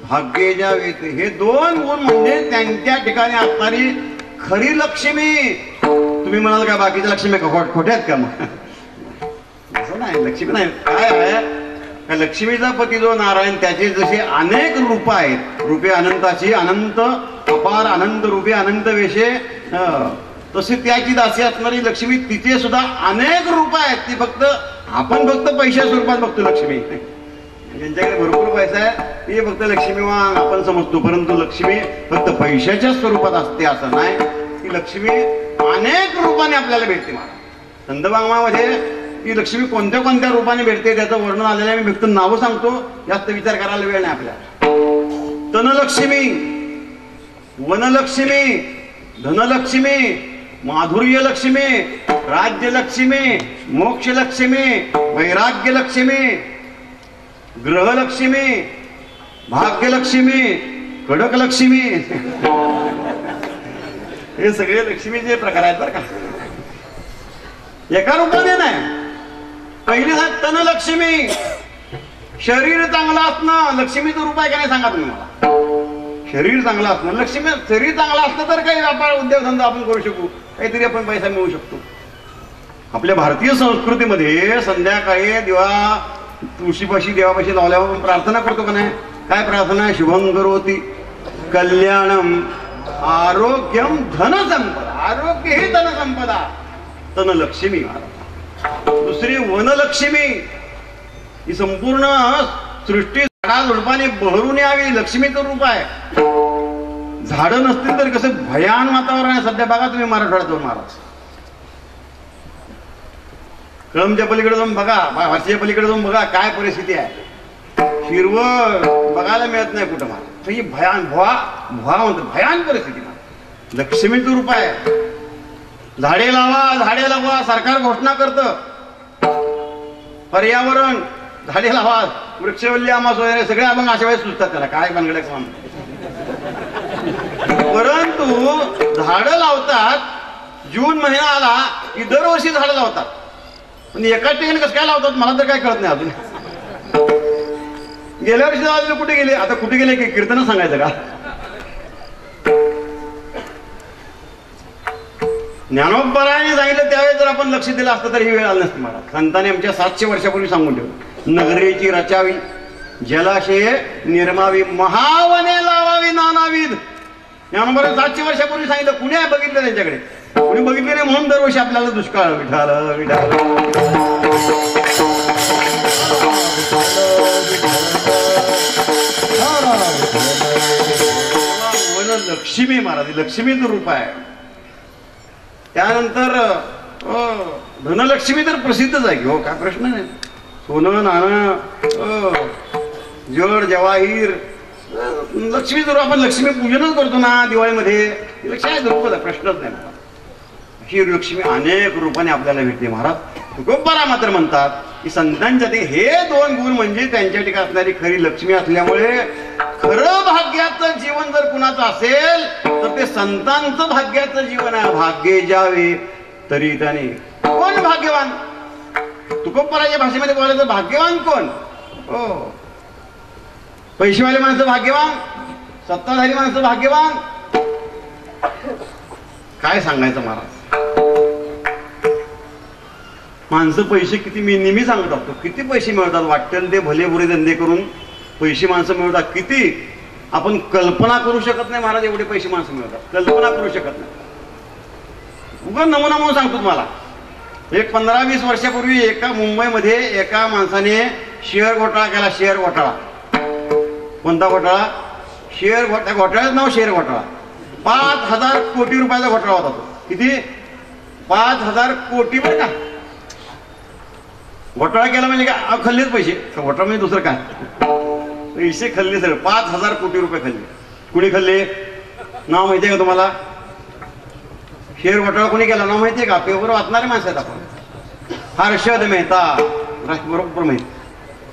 भाग्य जावेत. हे 2 गुण म्हणजे त्यांच्या ठिकाणी असणारी खरी लक्ष्मी. तुम्ही म्हणाल का बाकीच्या लक्ष्मी खोट्यात का? मग असं नाही, लक्ष्मी नाही. काय आहे, लक्ष्मीचा पती जो नारायण त्याचे जसे अनेक रूप आहेत, रूपे अनंताची अनंत अपार आनंद रूपे आनंद वेशे तशी त्याची दासी असणारी लक्ष्मी, तिचे सुद्धा अनेक रूप आहेत. ती फक्त आपण फक्त पैशा स्वरूपात बघतो लक्ष्मी. ज्यांच्याकडे भरपूर पैसा आहे ते फक्त लक्ष्मीवान आपण समजतो, परंतु लक्ष्मी फक्त पैशाच्या स्वरूपात असते असं नाही. ती लक्ष्मी अनेक रूपाने आपल्याला भेटते. महाराज संदभागमामध्ये ती लक्ष्मी कोणत्या कोणत्या रूपाने भेटते त्याचं वर्णन आलेलं आहे. मी फक्त नावं सांगतो, जास्त विचार करायला वेळ नाही आपल्याला. तनलक्ष्मी, वनलक्ष्मी, धनलक्ष्मी, माधुर्यलक्ष्मी, राज्यलक्ष्मी, मोक्षलक्ष्मी, वैराग्यलक्ष्मी, ग्रहलक्ष्मी, भाग्यलक्ष्मी, कडकलक्ष्मी, हे सगळे लक्ष्मीचे प्रकार आहेत बरं का. एका रूपाने नाही. पहिली तनलक्ष्मी, शरीर चांगलं असणं लक्ष्मीचं रूप आहे का नाही सांगा तुम्ही मला. शरीर चांगलं असणं लक्ष्मी. शरीर चांगलं असतं तर काही व्यापार उद्योगधंदा आपण करू शकू, काहीतरी आपण पैसा मिळवू शकतो. आपल्या भारतीय संस्कृतीमध्ये संध्याकाळी दिवा तुळशीपाशी देवापाशी लावल्यावर प्रार्थना करतो का नाही? काय प्रार्थना? शुभं करोति कल्याणम आरोग्यम धनसंपदा. आरोग्य ही धनसंपदा. तनलक्ष्मी. दुसरी वनलक्ष्मी, ही संपूर्ण सृष्टी झाडा झुडपाने बहरून यावी लक्ष्मीचं रूप आहे. झाडं नसतील तर कसं भयान वातावरण आहे सध्या. बघा तुम्ही मराठवाड्यात जाऊन महाराज, कळमच्या पलीकडे जाऊन बघा, वारशीच्या पलीकडे जाऊन बघा काय परिस्थिती आहे. हिरवळ बघायला मिळत नाही कुठं महाराज. ही भयान भुवा म्हणतात, भयान परिस्थिती. लक्ष्मीचं रूप आहे. झाडे लावा, झाडे लावा सरकार घोषणा करतं. पर्यावरण, झाडे लावा, वृक्षवल्ली आमास वगैरे सगळे अभंग अशा वेळेस सुचतात त्याला. काय भानगडे काम. परंतु झाडं लावतात. जून महिना आला की दरवर्षी झाडं लावतात. पण एका ठिकाणी कसं काय लावतात मला तर काय कळत नाही अजून. गेल्या वर्षी अजून कुठे गेले, आता कुठे गेले की कीर्तन सांगायचं का? ज्ञानोबरायाने सांगितलं त्यावेळेस जर आपण लक्ष दिलं असतं तर ही वेळ आली नसती. मला संतांनी आमच्या 700 वर्षापूर्वी सांगून ठेवलं. नगरेची रचावी, जलाशये निर्मावी, महावने लावावी नानाविध. ज्ञानोबराय 700 वर्षापूर्वी सांगितलं. कुणी आहे बघितलं त्यांच्याकडे? कुणी बघितलं नाही म्हणून दरवर्षी आपल्याला दुष्काळ. विठाल विठाल. लक्ष्मी महाराज, लक्ष्मीचं रूप आहे. त्यानंतर धनलक्ष्मी तर प्रसिद्धच आहे. हो काय प्रश्न नाही. सोनं नाणं, जड जवाहीर, लक्ष्मीचं रूप. आपण लक्ष्मी पूजनच करतो ना दिवाळीमध्ये. लक्ष्मी रूप प्रश्नच नाही. ही लक्ष्मी अनेक रूपाने आपल्याला भेटते. महाराज तुकोबारा मात्र म्हणतात की संतांच्या ते हे 2 गुण म्हणजे त्यांच्या ठिकाणी असणारी खरी लक्ष्मी असल्यामुळे खरं भाग्याचं जीवन जर कुणाचं असेल तर ते संतांचं भाग्याचं जीवन आहे. भाग्ये जावे तरी त्याने. कोण भाग्यवान? तुकोबाराच्या भाषेमध्ये बोलायचं भाग्यवान कोण? हो, पैसेवाले माणसं भाग्यवान, सत्ताधारी माणसं भाग्यवान. काय सांगायचं महाराज. माणसं पैसे किती, मी नेहमी सांगत असतो, किती पैसे मिळतात वाटेल ते भले बुरे धंदे करून पैसे माणसं मिळवतात. किती आपण कल्पना करू शकत नाही महाराज. एवढे पैसे माणसं मिळवतात, कल्पना करू शकत नाही. उगा नमुना म्हणून सांगतो तुम्हाला. एक 15-20 वर्षापूर्वी एका मुंबईमध्ये एका माणसाने शेअर घोटाळा केला. शेअर घोटाळा. कोणता घोटाळा? शेअर घोटाळा. घोटाळ्याचं नाव शेअर घोटाळा. 5,000 कोटी रुपयाचा घोटाळा होता तो. किती? 5,000 कोटी. बरं का, घोटाळा केला म्हणजे काय? खाल्लेच पैसे. घोटाळा म्हणजे दुसरं काय? पैसे खाल्ले सगळे. 5,000 कोटी रुपये खाल्ले. कुणी खाल्ले? नाव माहितीये का तुम्हाला? शेअर घोटाळा कोणी केला नाव माहितीये का? पेपर वाचणारे माणसं आहेत आपण. हर्षद मेहता, बरोबर माहिती.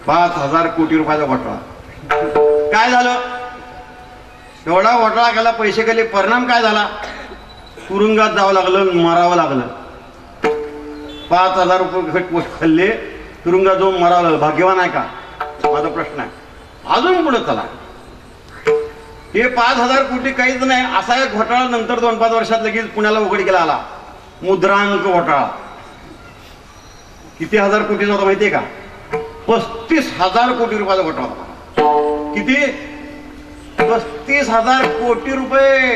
5,000 कोटी रुपयाचा घोटाळा. काय झालं? एवढा घोटाळा केला, पैसे केले, परिणाम काय झाला? तुरुंगात जावं लागलं, मरावं लागलं. 5,000 रुपये खाल्ले, तुरुंगात जाऊन मरावं लागलं. भाग्यवान आहे का? माझा प्रश्न आहे. अजून पुढे चला. हे 5,000 कोटी काहीच नाही. असा एक घोटाळा नंतर 2-5 वर्षात लगेच पुण्याला उघडकीला आला. मुद्रांक घोटाळा. किती हजार कोटीचा होता माहितीये का? 35,000 कोटी रुपयाचा घोटाळा होता. किती? 35,000 कोटी रुपये.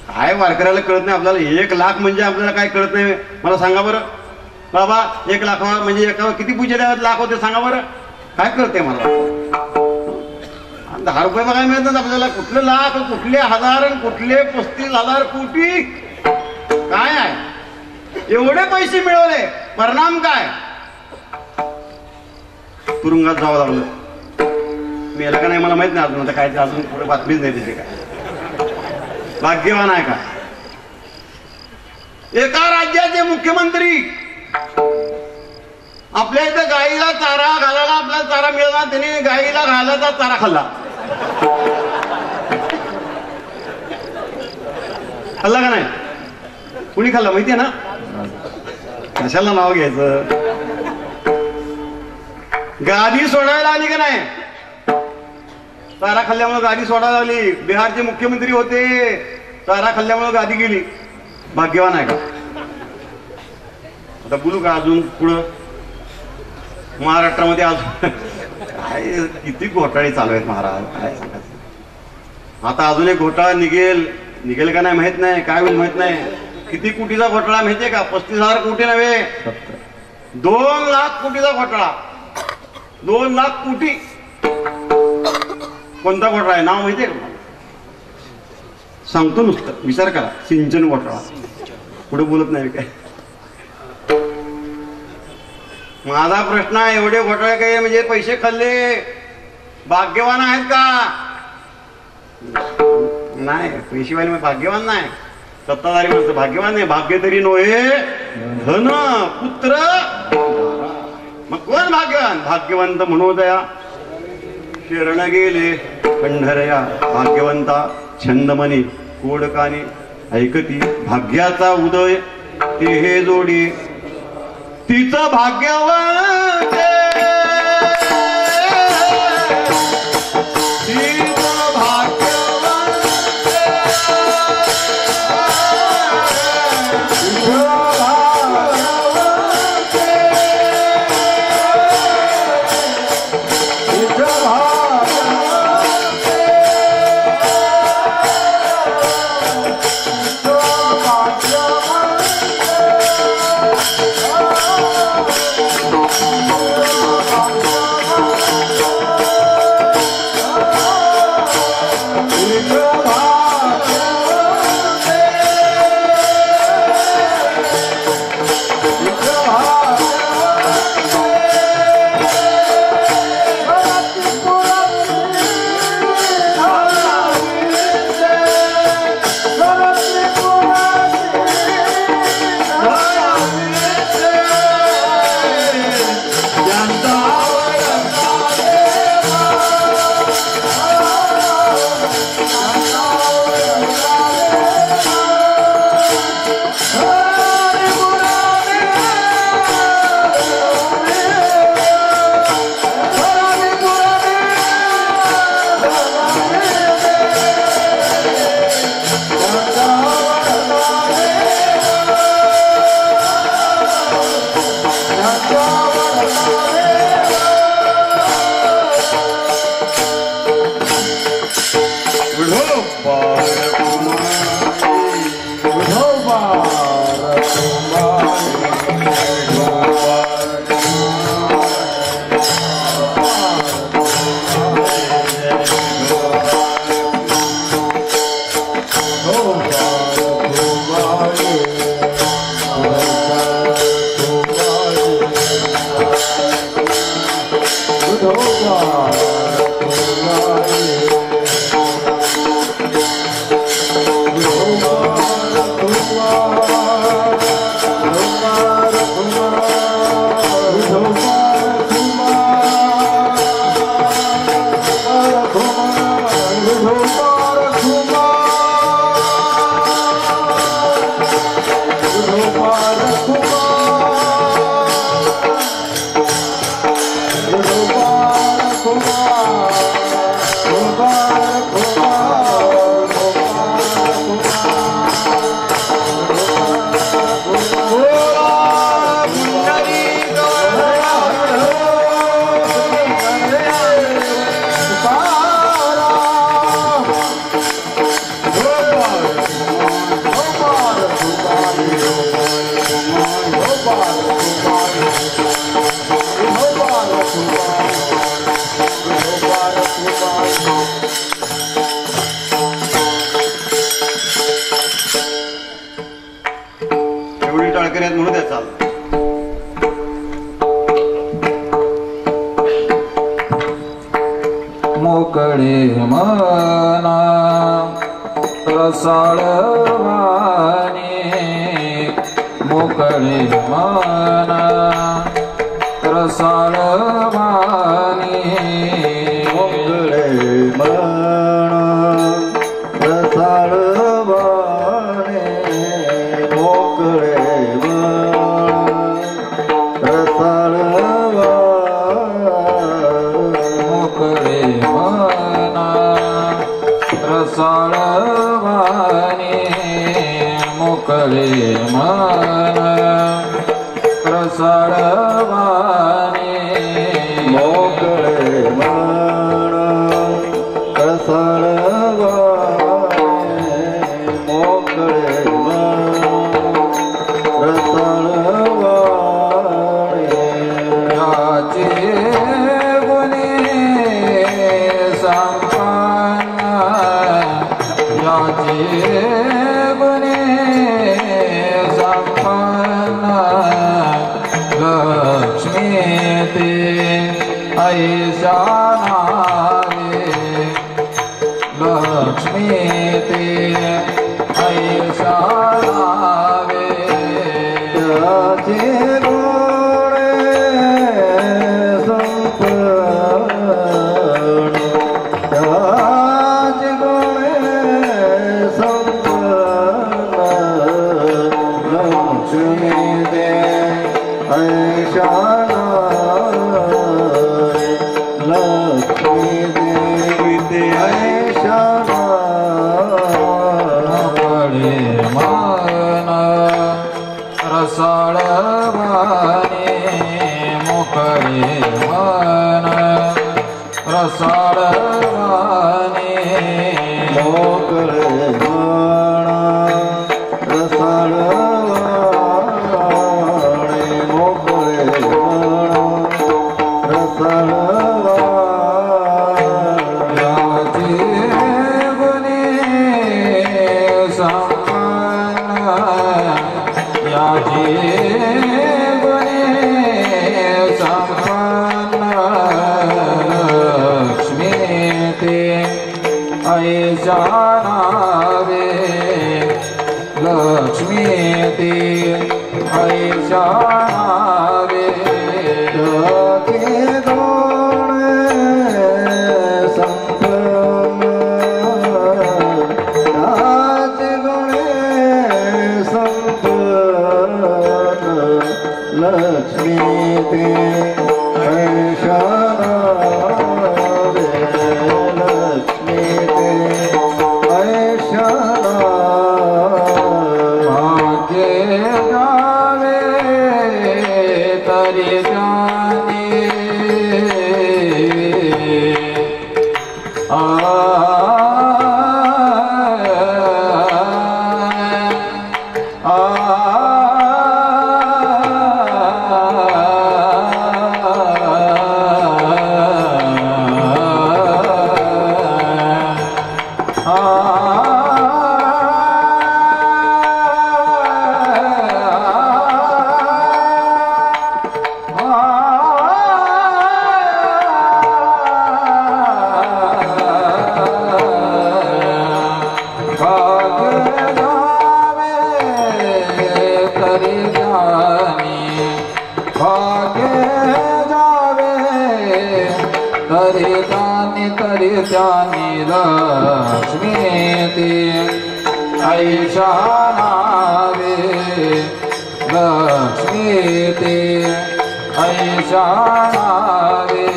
काय वारकऱ्याला कळत नाही आपल्याला. 1,00,000 म्हणजे आपल्याला काय कळत नाही. मला सांगा बरं बाबा, 1,00,000 म्हणजे एका किती पूजा द्याव्यात लाख होते सांगा बरं. काय कळते मला. 10 रुपये बघायला मिळतात आपल्याला. कुठले लाख, कुठले हजार, कुठले 35,000 कोटी. काय आहे एवढे पैसे मिळवले, परिणाम काय. तुरुंगात जावं लागलं. मी याला का नाही मला माहित नाही अजून. आता काय अजून पुढे बातमीच नाही त्याची. काय भाग्यवान आहे का. एका राज्याचे मुख्यमंत्री आपल्या इथं गाईला चारा घालायला आपल्याला चारा मिळाला, त्याने गाईला घालायचा चारा खाल्ला. खाल्ला का नाही. कुणी खाल्ला माहितीये ना. कशाला नाव घ्यायचं. गादी सोडायला आली का नाही. चारा खाल्ल्यामुळे गादी सोडायला आली. बिहारचे मुख्यमंत्री होते, चारा खाल्ल्यामुळे गादी गेली. भाग्यवान आहे का. आता बोलू का अजून पुढं. महाराष्ट्रामध्ये अजून काय किती घोटाळे चालू आहेत महाराज. काय सांगायचं. आता अजून एक घोटाळा निघेल का नाही माहित नाही. काय होईल माहित नाही. किती कोटीचा घोटाळा माहितीये का. 35,000 कोटी नव्हे, 2,00,000 कोटीचा घोटाळा. 2,00,000 कोटी. कोणता घोटाळा आहे नाव माहितीये का. सांगतो नुसतं, विचार करा. सिंचन घोटाळा. पुढे बोलत नाही काय. माझा प्रश्न आहे, एवढे घोटाळे काय म्हणजे पैसे खाल्ले भाग्यवान आहेत का. नाही, पैसेवाले भाग्यवान नाही. सत्ताधारी माणसं भाग्यवान नाही. भाग्य तरी नोहे धन पुत्र. मग कोण भाग्यवान. भाग्यवंत म्हणोदया शरण गेले पंढरया. भाग्यवंता छंदमनी कोडकानी ऐकती. भाग्याचा उदय ते हे जोडी तिचं भाग्यवंत. उद्या चाल. मोकळे मना रसाळवाणी मोकळे मना रसाळवाणी मोकळे मन रसाळवाणे मोकळे मन रसाळवाणे मोकळे मना रसाळवाणी मोकळे मना रसाळवाणी मोकळे मन रसाळवाणे मोकळे मन रसाळवाणे याचे गुणे संपन्न याचे गुणे संपन्न लक्ष्मी ते ऐशा नावे लक्ष्मी ते ऐशा नावे त्याचे गोडे संपन्न त्याचे गोडे संपन्न लक्ष्मी दे ऐशा लक्ष्मी देवी ते ऐशा मोकळे मन रसाळवाणी मोकळे मन रसाळवाणी मोकळे मन रसाळवाणे मोकळे मन रसाळवाणे याचे गुणे संपन्न याचे गुणे संपन्न लक्ष्मी ते ऐशा नावे लक्ष्मी ते ऐशा नावे त्याचे गोडे संपन्न त्याचे गोडे संपन्न लक्ष्मी ते ऐशा नावे लक्ष्मी ते ऐशा भाग्य जावे तरी जाने आ त्यानी लक्ष्मी ते ऐशा नावे लक्ष्मी ते ऐशा नावे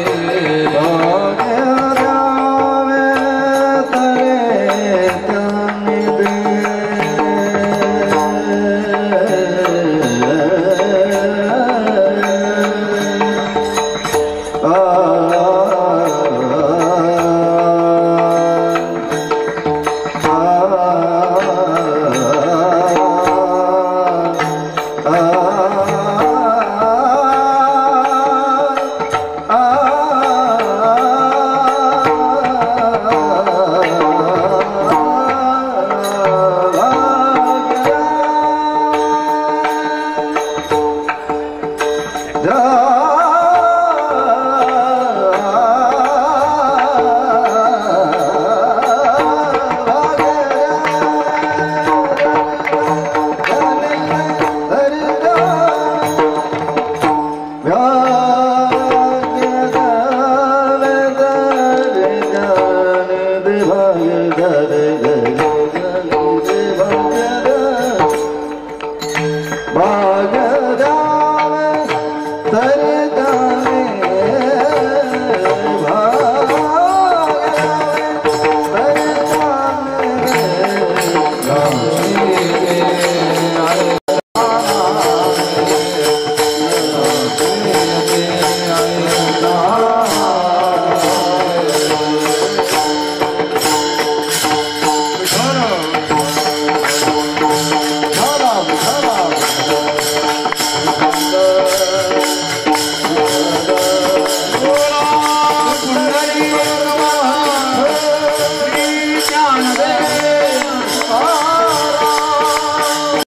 आ वा